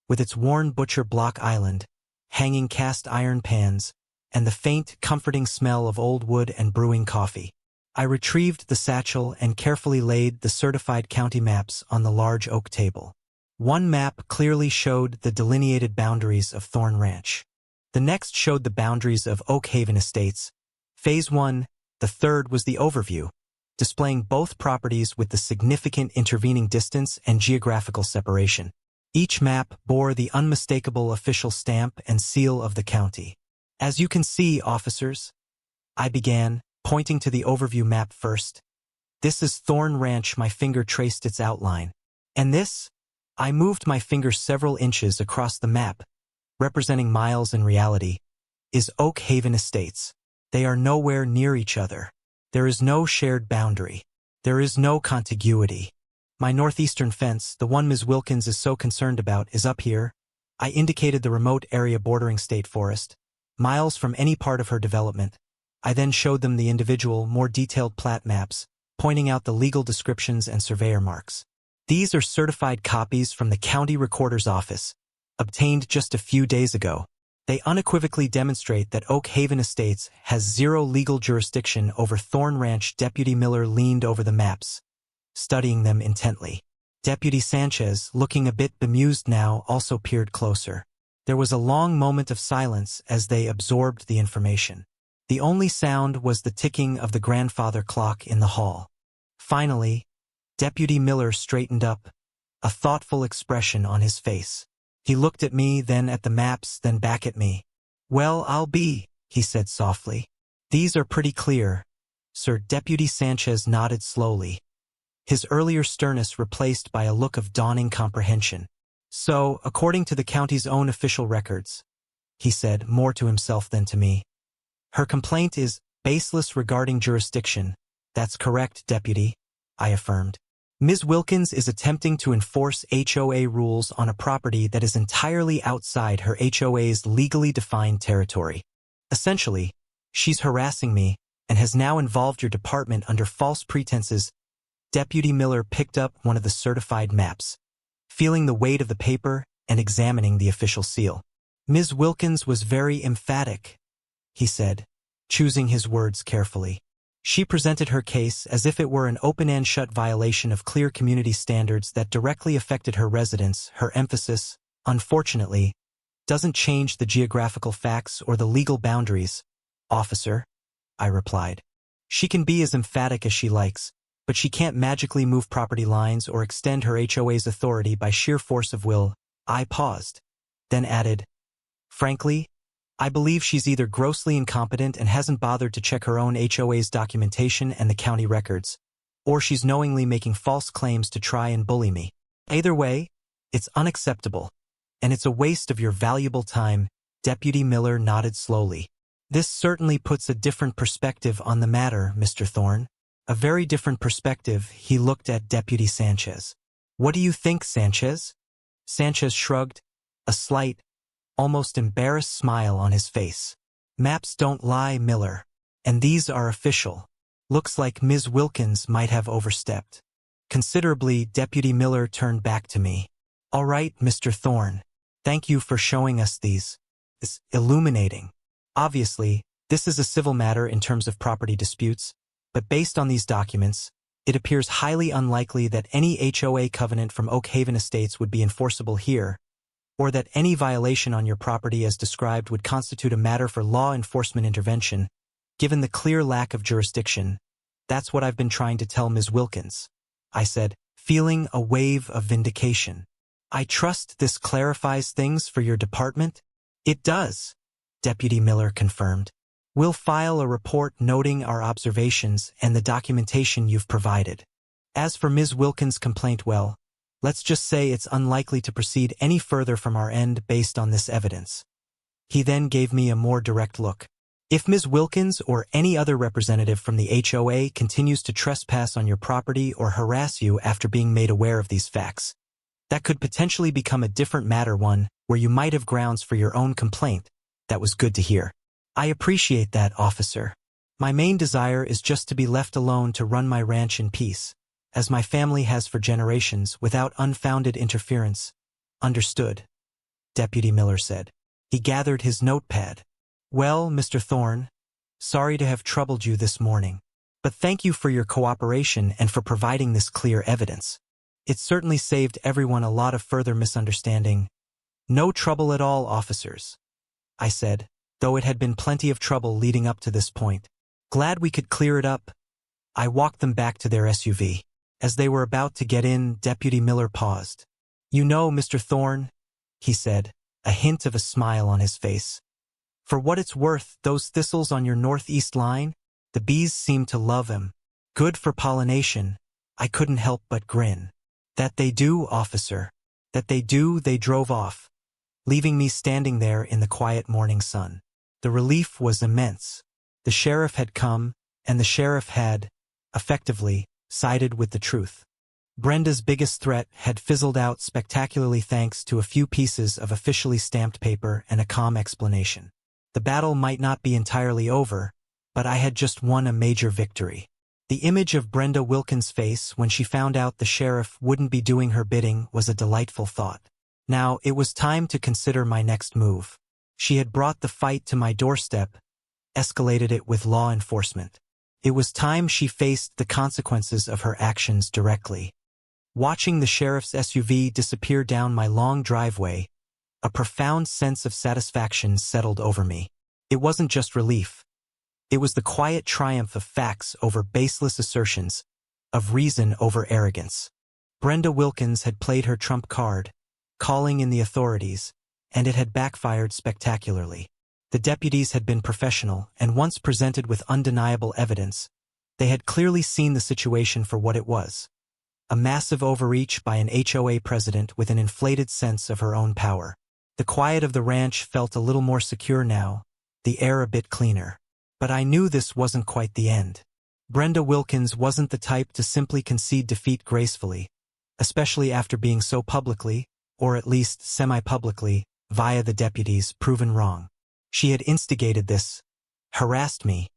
with its worn butcher block island, hanging cast iron pans, and the faint, comforting smell of old wood and brewing coffee. I retrieved the satchel and carefully laid the certified county maps on the large oak table. One map clearly showed the delineated boundaries of Thorn Ranch. The next showed the boundaries of Oak Haven Estates. Phase 1, the third was the overview, displaying both properties with the significant intervening distance and geographical separation. Each map bore the unmistakable official stamp and seal of the county. As you can see, officers, I began, pointing to the overview map first. This is Thorn Ranch. My finger traced its outline. And this? I moved my finger several inches across the map, representing miles in reality, is Oak Haven Estates. They are nowhere near each other. There is no shared boundary. There is no contiguity. My northeastern fence, the one Ms. Wilkins is so concerned about, is up here. I indicated the remote area bordering state forest, miles from any part of her development. I then showed them the individual, more detailed plat maps, pointing out the legal descriptions and surveyor marks. These are certified copies from the county recorder's office, obtained just a few days ago. They unequivocally demonstrate that Oak Haven Estates has zero legal jurisdiction over Thorn Ranch. Deputy Miller leaned over the maps, studying them intently. Deputy Sanchez, looking a bit bemused now, also peered closer. There was a long moment of silence as they absorbed the information. The only sound was the ticking of the grandfather clock in the hall. Finally, Deputy Miller straightened up, a thoughtful expression on his face. He looked at me, then at the maps, then back at me. Well, I'll be, he said softly. These are pretty clear, sir. Deputy Sanchez nodded slowly, his earlier sternness replaced by a look of dawning comprehension. So, according to the county's own official records, he said, more to himself than to me, her complaint is baseless regarding jurisdiction. That's correct, Deputy, I affirmed. Ms. Wilkins is attempting to enforce HOA rules on a property that is entirely outside her HOA's legally defined territory. Essentially, she's harassing me and has now involved your department under false pretenses. Deputy Miller picked up one of the certified maps, feeling the weight of the paper and examining the official seal. Ms. Wilkins was very emphatic, he said, choosing his words carefully. She presented her case as if it were an open-and-shut violation of clear community standards that directly affected her residents. Her emphasis, unfortunately, doesn't change the geographical facts or the legal boundaries, officer, I replied. She can be as emphatic as she likes, but she can't magically move property lines or extend her HOA's authority by sheer force of will. I paused, then added, frankly, I believe she's either grossly incompetent and hasn't bothered to check her own HOA's documentation and the county records, or she's knowingly making false claims to try and bully me. Either way, it's unacceptable, and it's a waste of your valuable time. Deputy Miller nodded slowly. This certainly puts a different perspective on the matter, Mr. Thorne. A very different perspective. He looked at Deputy Sanchez. What do you think, Sanchez? Sanchez shrugged, a slight, almost embarrassed smile on his face. Maps don't lie, Miller. And these are official. Looks like Ms. Wilkins might have overstepped. Considerably, Deputy Miller turned back to me. All right, Mr. Thorne. Thank you for showing us these. It's illuminating. Obviously, this is a civil matter in terms of property disputes, but based on these documents, it appears highly unlikely that any HOA covenant from Oak Haven Estates would be enforceable here, or that any violation on your property as described would constitute a matter for law enforcement intervention, given the clear lack of jurisdiction. That's what I've been trying to tell Ms. Wilkins, I said, feeling a wave of vindication. I trust this clarifies things for your department? It does, Deputy Miller confirmed. We'll file a report noting our observations and the documentation you've provided. As for Ms. Wilkins' complaint, well, let's just say it's unlikely to proceed any further from our end based on this evidence. He then gave me a more direct look. If Ms. Wilkins or any other representative from the HOA continues to trespass on your property or harass you after being made aware of these facts, that could potentially become a different matter, one where you might have grounds for your own complaint. That was good to hear. I appreciate that, officer. My main desire is just to be left alone to run my ranch in peace, as my family has for generations, without unfounded interference. Understood, Deputy Miller said. He gathered his notepad. Well, Mr. Thorne, sorry to have troubled you this morning, but thank you for your cooperation and for providing this clear evidence. It certainly saved everyone a lot of further misunderstanding. No trouble at all, officers, I said, though it had been plenty of trouble leading up to this point. Glad we could clear it up. I walked them back to their SUV. As they were about to get in, Deputy Miller paused. You know, Mr. Thorne, he said, a hint of a smile on his face. For what it's worth, those thistles on your northeast line, the bees seem to love 'em. Good for pollination. I couldn't help but grin. That they do, officer. That they do. They drove off, leaving me standing there in the quiet morning sun. The relief was immense. The sheriff had come, and the sheriff had, effectively, sided with the truth. Brenda's biggest threat had fizzled out spectacularly thanks to a few pieces of officially stamped paper and a calm explanation. The battle might not be entirely over, but I had just won a major victory. The image of Brenda Wilkins' face when she found out the sheriff wouldn't be doing her bidding was a delightful thought. Now, it was time to consider my next move. She had brought the fight to my doorstep, escalated it with law enforcement. It was time she faced the consequences of her actions directly. Watching the sheriff's SUV disappear down my long driveway, a profound sense of satisfaction settled over me. It wasn't just relief. It was the quiet triumph of facts over baseless assertions, of reason over arrogance. Brenda Wilkins had played her trump card, calling in the authorities, and it had backfired spectacularly. The deputies had been professional, and once presented with undeniable evidence, they had clearly seen the situation for what it was. A massive overreach by an HOA president with an inflated sense of her own power. The quiet of the ranch felt a little more secure now, the air a bit cleaner. But I knew this wasn't quite the end. Brenda Wilkins wasn't the type to simply concede defeat gracefully, especially after being so publicly, or at least semi-publicly, via the deputies, proven wrong. She had instigated this, harassed me,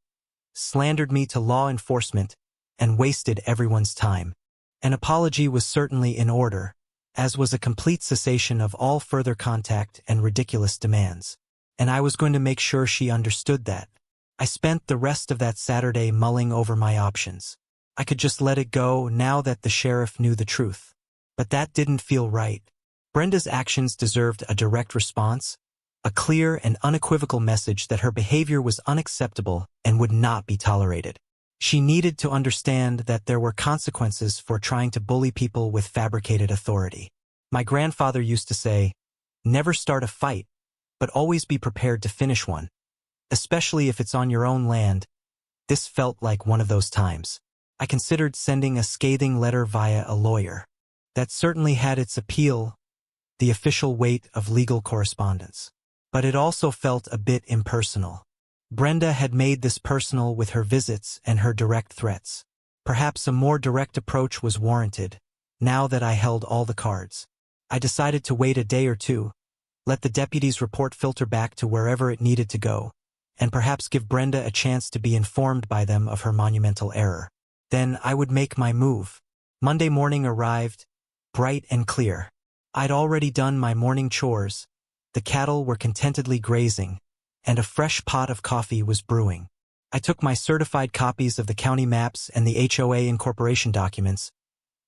slandered me to law enforcement, and wasted everyone's time. An apology was certainly in order, as was a complete cessation of all further contact and ridiculous demands. And I was going to make sure she understood that. I spent the rest of that Saturday mulling over my options. I could just let it go now that the sheriff knew the truth. But that didn't feel right. Brenda's actions deserved a direct response, a clear and unequivocal message that her behavior was unacceptable and would not be tolerated. She needed to understand that there were consequences for trying to bully people with fabricated authority. My grandfather used to say, "Never start a fight, but always be prepared to finish one." Especially if it's on your own land. This felt like one of those times. I considered sending a scathing letter via a lawyer. That certainly had its appeal, the official weight of legal correspondence. But it also felt a bit impersonal. Brenda had made this personal with her visits and her direct threats. Perhaps a more direct approach was warranted, now that I held all the cards. I decided to wait a day or two, let the deputy's report filter back to wherever it needed to go, and perhaps give Brenda a chance to be informed by them of her monumental error. Then I would make my move. Monday morning arrived, bright and clear. I'd already done my morning chores, the cattle were contentedly grazing, and a fresh pot of coffee was brewing. I took my certified copies of the county maps and the HOA incorporation documents,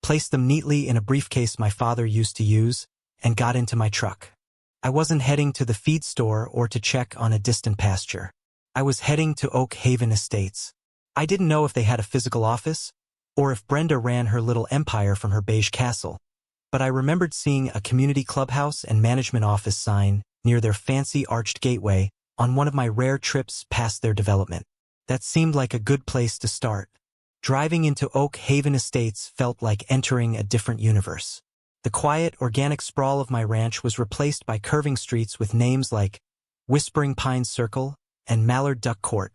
placed them neatly in a briefcase my father used to use, and got into my truck. I wasn't heading to the feed store or to check on a distant pasture. I was heading to Oak Haven Estates. I didn't know if they had a physical office, or if Brenda ran her little empire from her beige castle, but I remembered seeing a community clubhouse and management office sign near their fancy arched gateway on one of my rare trips past their development. That seemed like a good place to start. Driving into Oak Haven Estates felt like entering a different universe. The quiet, organic sprawl of my ranch was replaced by curving streets with names like Whispering Pines Circle and Mallard Duck Court.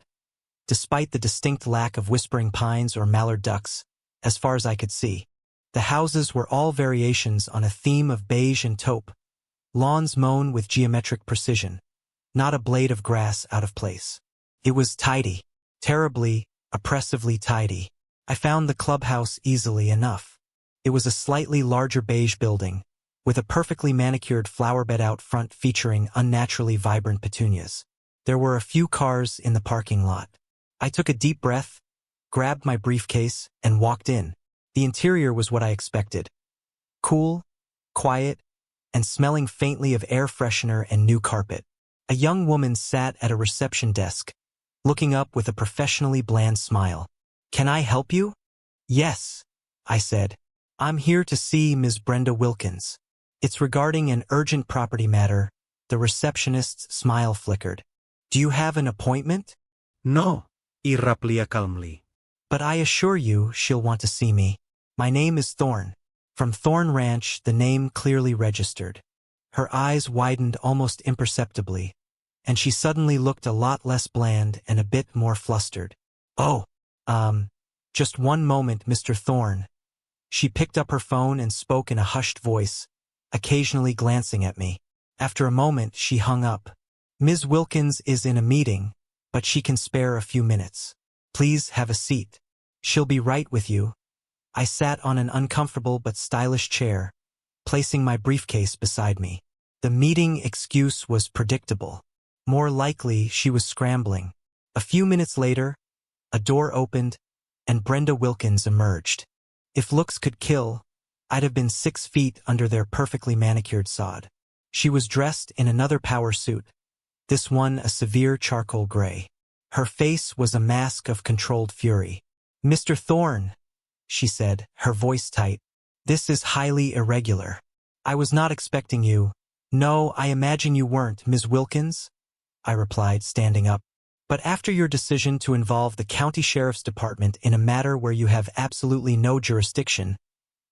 Despite the distinct lack of whispering pines or mallard ducks, as far as I could see, the houses were all variations on a theme of beige and taupe, lawns mown with geometric precision, not a blade of grass out of place. It was tidy, terribly, oppressively tidy. I found the clubhouse easily enough. It was a slightly larger beige building, with a perfectly manicured flower bed out front featuring unnaturally vibrant petunias. There were a few cars in the parking lot. I took a deep breath, grabbed my briefcase, and walked in. The interior was what I expected. Cool, quiet, and smelling faintly of air freshener and new carpet. A young woman sat at a reception desk, looking up with a professionally bland smile. "Can I help you?" "Yes," I said. "I'm here to see Ms. Brenda Wilkins. It's regarding an urgent property matter." The receptionist's smile flickered. "Do you have an appointment?" No, he replied calmly. "But I assure you she'll want to see me. My name is Thorne." From Thorne Ranch, the name clearly registered. Her eyes widened almost imperceptibly, and she suddenly looked a lot less bland and a bit more flustered. "Oh, just one moment, Mr. Thorne." She picked up her phone and spoke in a hushed voice, occasionally glancing at me. After a moment, she hung up. "Ms. Wilkins is in a meeting, but she can spare a few minutes. Please have a seat. She'll be right with you." I sat on an uncomfortable but stylish chair, placing my briefcase beside me. The meeting excuse was predictable. More likely, she was scrambling. A few minutes later, a door opened, and Brenda Wilkins emerged. If looks could kill, I'd have been 6 feet under their perfectly manicured sod. She was dressed in another power suit, this one a severe charcoal gray. Her face was a mask of controlled fury. "Mr. Thorne," she said, her voice tight, "this is highly irregular. I was not expecting you." "No, I imagine you weren't, Ms. Wilkins," I replied, standing up. "But after your decision to involve the county sheriff's department in a matter where you have absolutely no jurisdiction,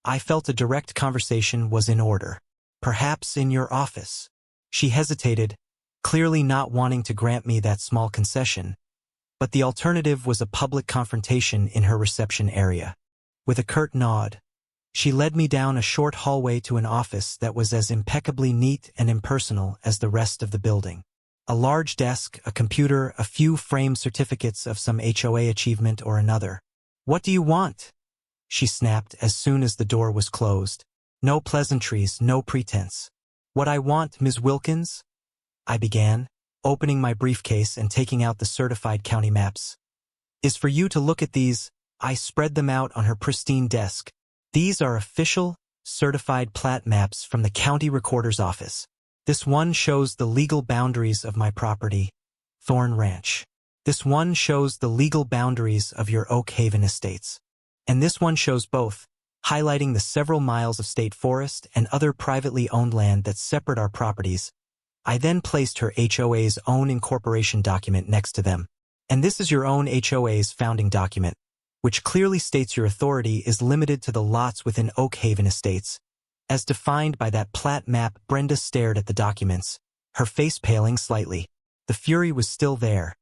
I felt a direct conversation was in order. Perhaps in your office." She hesitated, clearly not wanting to grant me that small concession, but the alternative was a public confrontation in her reception area. With a curt nod, she led me down a short hallway to an office that was as impeccably neat and impersonal as the rest of the building. A large desk, a computer, a few framed certificates of some HOA achievement or another. "What do you want?" she snapped as soon as the door was closed. "No pleasantries, no pretense." "What I want, Ms. Wilkins," I began, opening my briefcase and taking out the certified county maps. "Is for you to look at these." I spread them out on her pristine desk. "These are official, certified plat maps from the county recorder's office. This one shows the legal boundaries of my property, Thorn Ranch. This one shows the legal boundaries of your Oak Haven estates. And this one shows both, highlighting the several miles of state forest and other privately owned land that separate our properties." I then placed her HOA's own incorporation document next to them. "And this is your own HOA's founding document, which clearly states your authority is limited to the lots within Oak Haven estates, as defined by that plat map." Brenda stared at the documents, her face paling slightly. The fury was still there,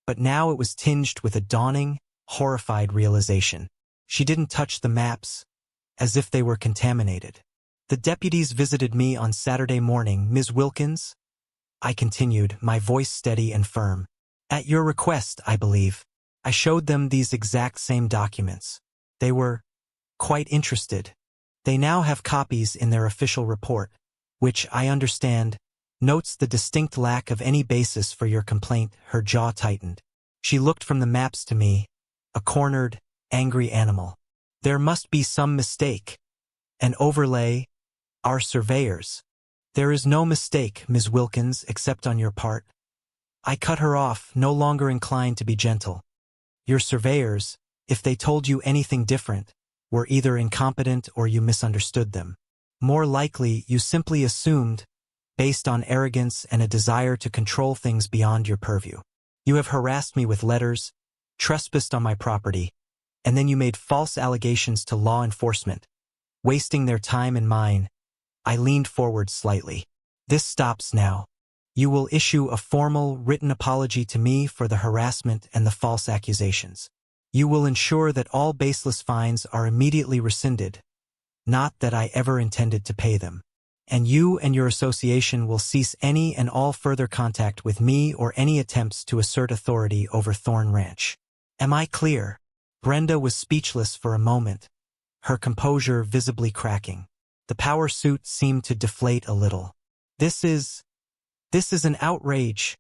but now it was tinged with a dawning, horrified realization. She didn't touch the maps, as if they were contaminated. "The deputies visited me on Saturday morning, Ms. Wilkins," I continued, my voice steady and firm. "At your request, I believe. I showed them these exact same documents. They were quite interested. They now have copies in their official report, which, I understand, notes the distinct lack of any basis for your complaint." Her jaw tightened. She looked from the maps to me, a cornered, angry animal. "There must be some mistake. An overlay. Our surveyors." "There is no mistake, Ms. Wilkins, except on your part." I cut her off, no longer inclined to be gentle. "Your surveyors, if they told you anything different, were either incompetent or you misunderstood them. More likely, you simply assumed, based on arrogance and a desire to control things beyond your purview. You have harassed me with letters, trespassed on my property, and then you made false allegations to law enforcement, wasting their time and mine." I leaned forward slightly. "This stops now. You will issue a formal, written apology to me for the harassment and the false accusations. You will ensure that all baseless fines are immediately rescinded, not that I ever intended to pay them. And you and your association will cease any and all further contact with me or any attempts to assert authority over Thorn Ranch. Am I clear?" Brenda was speechless for a moment, her composure visibly cracking. The power suit seemed to deflate a little. This is an outrage,"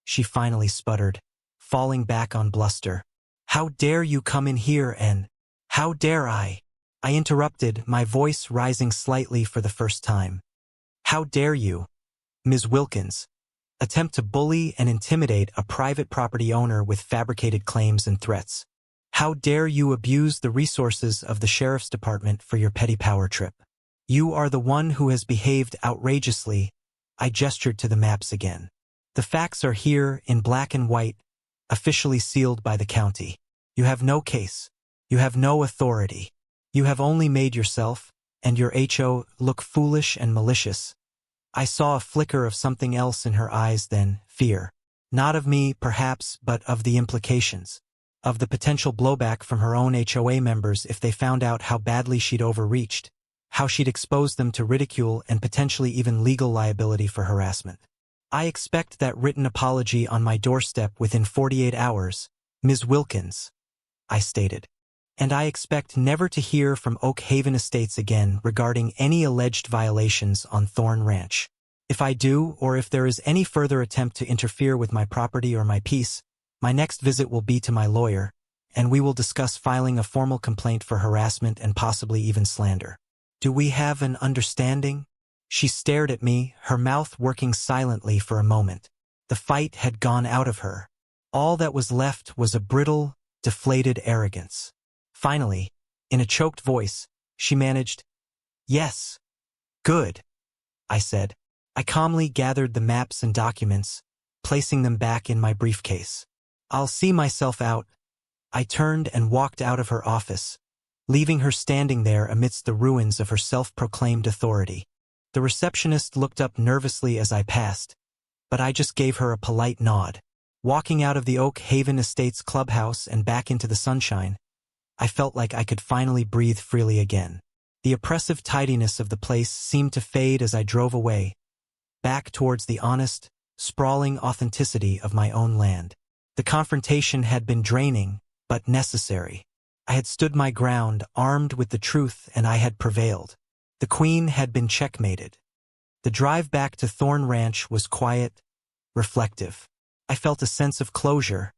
she finally sputtered, falling back on bluster. "How dare you come in here and—" "How dare I?" I interrupted, my voice rising slightly for the first time. "How dare you, Ms. Wilkins, attempt to bully and intimidate a private property owner with fabricated claims and threats? How dare you abuse the resources of the sheriff's department for your petty power trip? You are the one who has behaved outrageously." I gestured to the maps again. "The facts are here in black and white, officially sealed by the county. You have no case. You have no authority. You have only made yourself, and your HO, look foolish and malicious." I saw a flicker of something else in her eyes then, fear. Not of me, perhaps, but of the implications. Of the potential blowback from her own HOA members if they found out how badly she'd overreached, how she'd exposed them to ridicule and potentially even legal liability for harassment. "I expect that written apology on my doorstep within 48 hours, Ms. Wilkins," I stated. "And I expect never to hear from Oak Haven Estates again regarding any alleged violations on Thorn Ranch. If I do, or if there is any further attempt to interfere with my property or my peace, my next visit will be to my lawyer, and we will discuss filing a formal complaint for harassment and possibly even slander. Do we have an understanding?" She stared at me, her mouth working silently for a moment. The fight had gone out of her. All that was left was a brittle, deflated arrogance. Finally, in a choked voice, she managed, "Yes. Good," I said. I calmly gathered the maps and documents, placing them back in my briefcase. "I'll see myself out." I turned and walked out of her office, leaving her standing there amidst the ruins of her self-proclaimed authority. The receptionist looked up nervously as I passed, but I just gave her a polite nod. Walking out of the Oak Haven Estates clubhouse and back into the sunshine, I felt like I could finally breathe freely again. The oppressive tidiness of the place seemed to fade as I drove away, back towards the honest, sprawling authenticity of my own land. The confrontation had been draining, but necessary. I had stood my ground, armed with the truth, and I had prevailed. The Queen had been checkmated. The drive back to Thorn Ranch was quiet, reflective. I felt a sense of closure,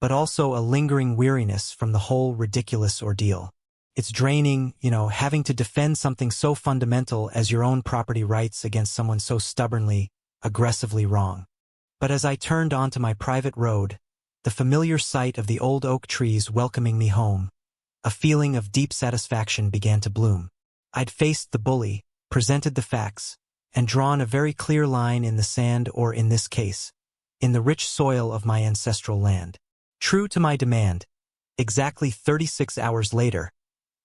but also a lingering weariness from the whole ridiculous ordeal. It's draining, having to defend something so fundamental as your own property rights against someone so stubbornly, aggressively wrong. But as I turned onto my private road, the familiar sight of the old oak trees welcoming me home, a feeling of deep satisfaction began to bloom. I'd faced the bully, presented the facts, and drawn a very clear line in the sand, or in this case, in the rich soil of my ancestral land. True to my demand, exactly 36 hours later,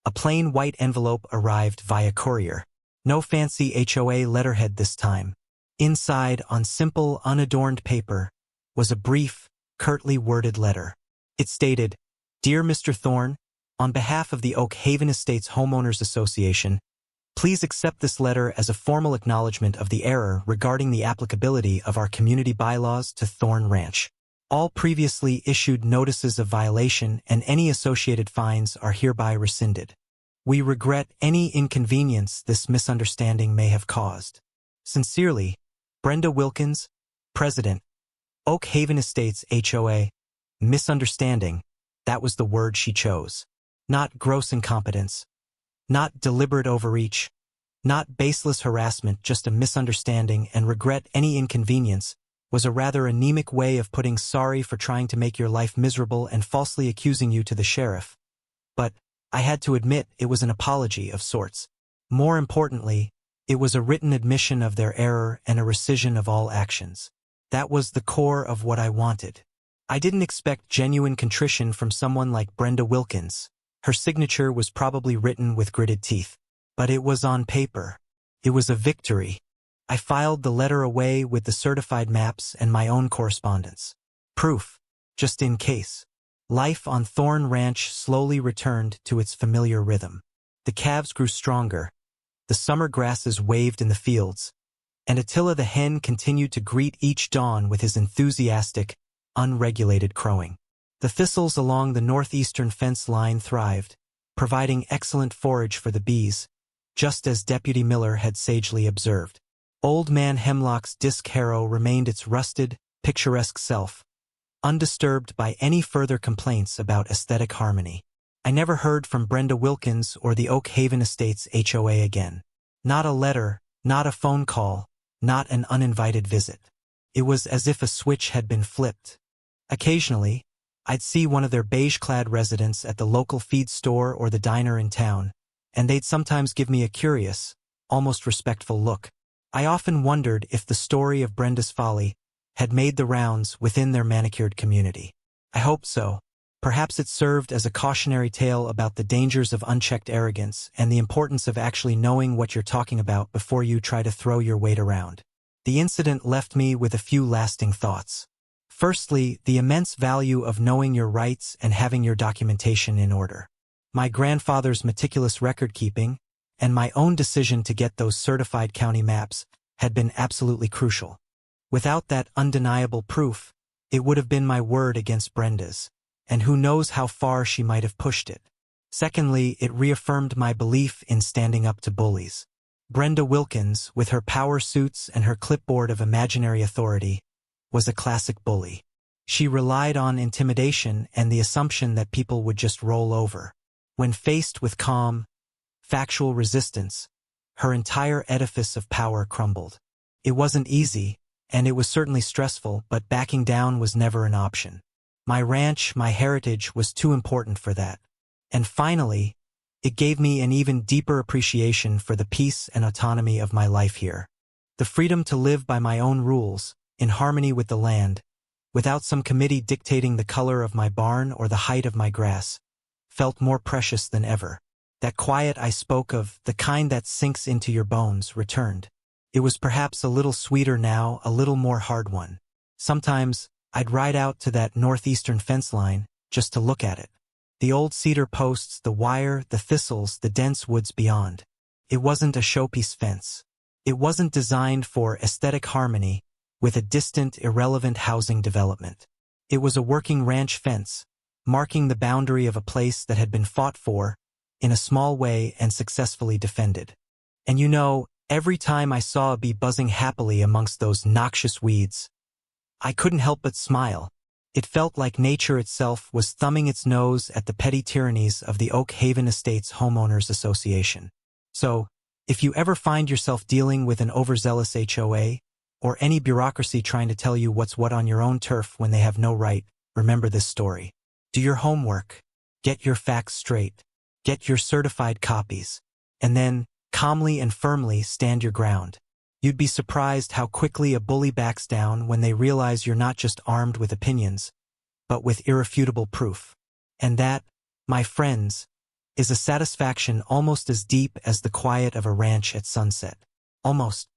a plain white envelope arrived via courier. No fancy HOA letterhead this time. Inside, on simple, unadorned paper, was a brief, curtly worded letter. It stated, "Dear Mr. Thorne, on behalf of the Oak Haven Estates Homeowners Association, please accept this letter as a formal acknowledgement of the error regarding the applicability of our community bylaws to Thorne Ranch. All previously issued notices of violation and any associated fines are hereby rescinded. We regret any inconvenience this misunderstanding may have caused. Sincerely, Brenda Wilkins, President, Oak Haven Estates HOA." Misunderstanding, that was the word she chose. Not gross incompetence, not deliberate overreach, not baseless harassment, just a misunderstanding, and regret any inconvenience was a rather anemic way of putting sorry for trying to make your life miserable and falsely accusing you to the sheriff. But I had to admit it was an apology of sorts. More importantly, it was a written admission of their error and a rescission of all actions. That was the core of what I wanted. I didn't expect genuine contrition from someone like Brenda Wilkins. Her signature was probably written with gritted teeth. But it was on paper. It was a victory. I filed the letter away with the certified maps and my own correspondence. Proof, just in case. Life on Thorne Ranch slowly returned to its familiar rhythm. The calves grew stronger. The summer grasses waved in the fields, and Attila the hen continued to greet each dawn with his enthusiastic, unregulated crowing. The thistles along the northeastern fence line thrived, providing excellent forage for the bees, just as Deputy Miller had sagely observed. Old Man Hemlock's disc harrow remained its rusted, picturesque self, undisturbed by any further complaints about aesthetic harmony. I never heard from Brenda Wilkins or the Oak Haven Estates HOA again. Not a letter, not a phone call, not an uninvited visit. It was as if a switch had been flipped. Occasionally, I'd see one of their beige-clad residents at the local feed store or the diner in town, and they'd sometimes give me a curious, almost respectful look. I often wondered if the story of Brenda's folly had made the rounds within their manicured community. I hoped so. Perhaps it served as a cautionary tale about the dangers of unchecked arrogance and the importance of actually knowing what you're talking about before you try to throw your weight around. The incident left me with a few lasting thoughts. Firstly, the immense value of knowing your rights and having your documentation in order. My grandfather's meticulous record-keeping and my own decision to get those certified county maps had been absolutely crucial. Without that undeniable proof, it would have been my word against Brenda's, and who knows how far she might have pushed it. Secondly, it reaffirmed my belief in standing up to bullies. Brenda Wilkins, with her power suits and her clipboard of imaginary authority, was a classic bully. She relied on intimidation and the assumption that people would just roll over. When faced with calm, factual resistance, her entire edifice of power crumbled. It wasn't easy, and it was certainly stressful, but backing down was never an option. My ranch, my heritage, was too important for that. And finally, it gave me an even deeper appreciation for the peace and autonomy of my life here. The freedom to live by my own rules, in harmony with the land, without some committee dictating the color of my barn or the height of my grass, felt more precious than ever. That quiet I spoke of, the kind that sinks into your bones, returned. It was perhaps a little sweeter now, a little more hard-won. Sometimes, I'd ride out to that northeastern fence line, just to look at it. The old cedar posts, the wire, the thistles, the dense woods beyond. It wasn't a showpiece fence. It wasn't designed for aesthetic harmony with a distant, irrelevant housing development. It was a working ranch fence, marking the boundary of a place that had been fought for, in a small way, and successfully defended. And every time I saw a bee buzzing happily amongst those noxious weeds, I couldn't help but smile. It felt like nature itself was thumbing its nose at the petty tyrannies of the Oak Haven Estates Homeowners Association. So, if you ever find yourself dealing with an overzealous HOA, or any bureaucracy trying to tell you what's what on your own turf when they have no right, remember this story. Do your homework. Get your facts straight. Get your certified copies. And then, calmly and firmly stand your ground. You'd be surprised how quickly a bully backs down when they realize you're not just armed with opinions, but with irrefutable proof. And that, my friends, is a satisfaction almost as deep as the quiet of a ranch at sunset. Almost.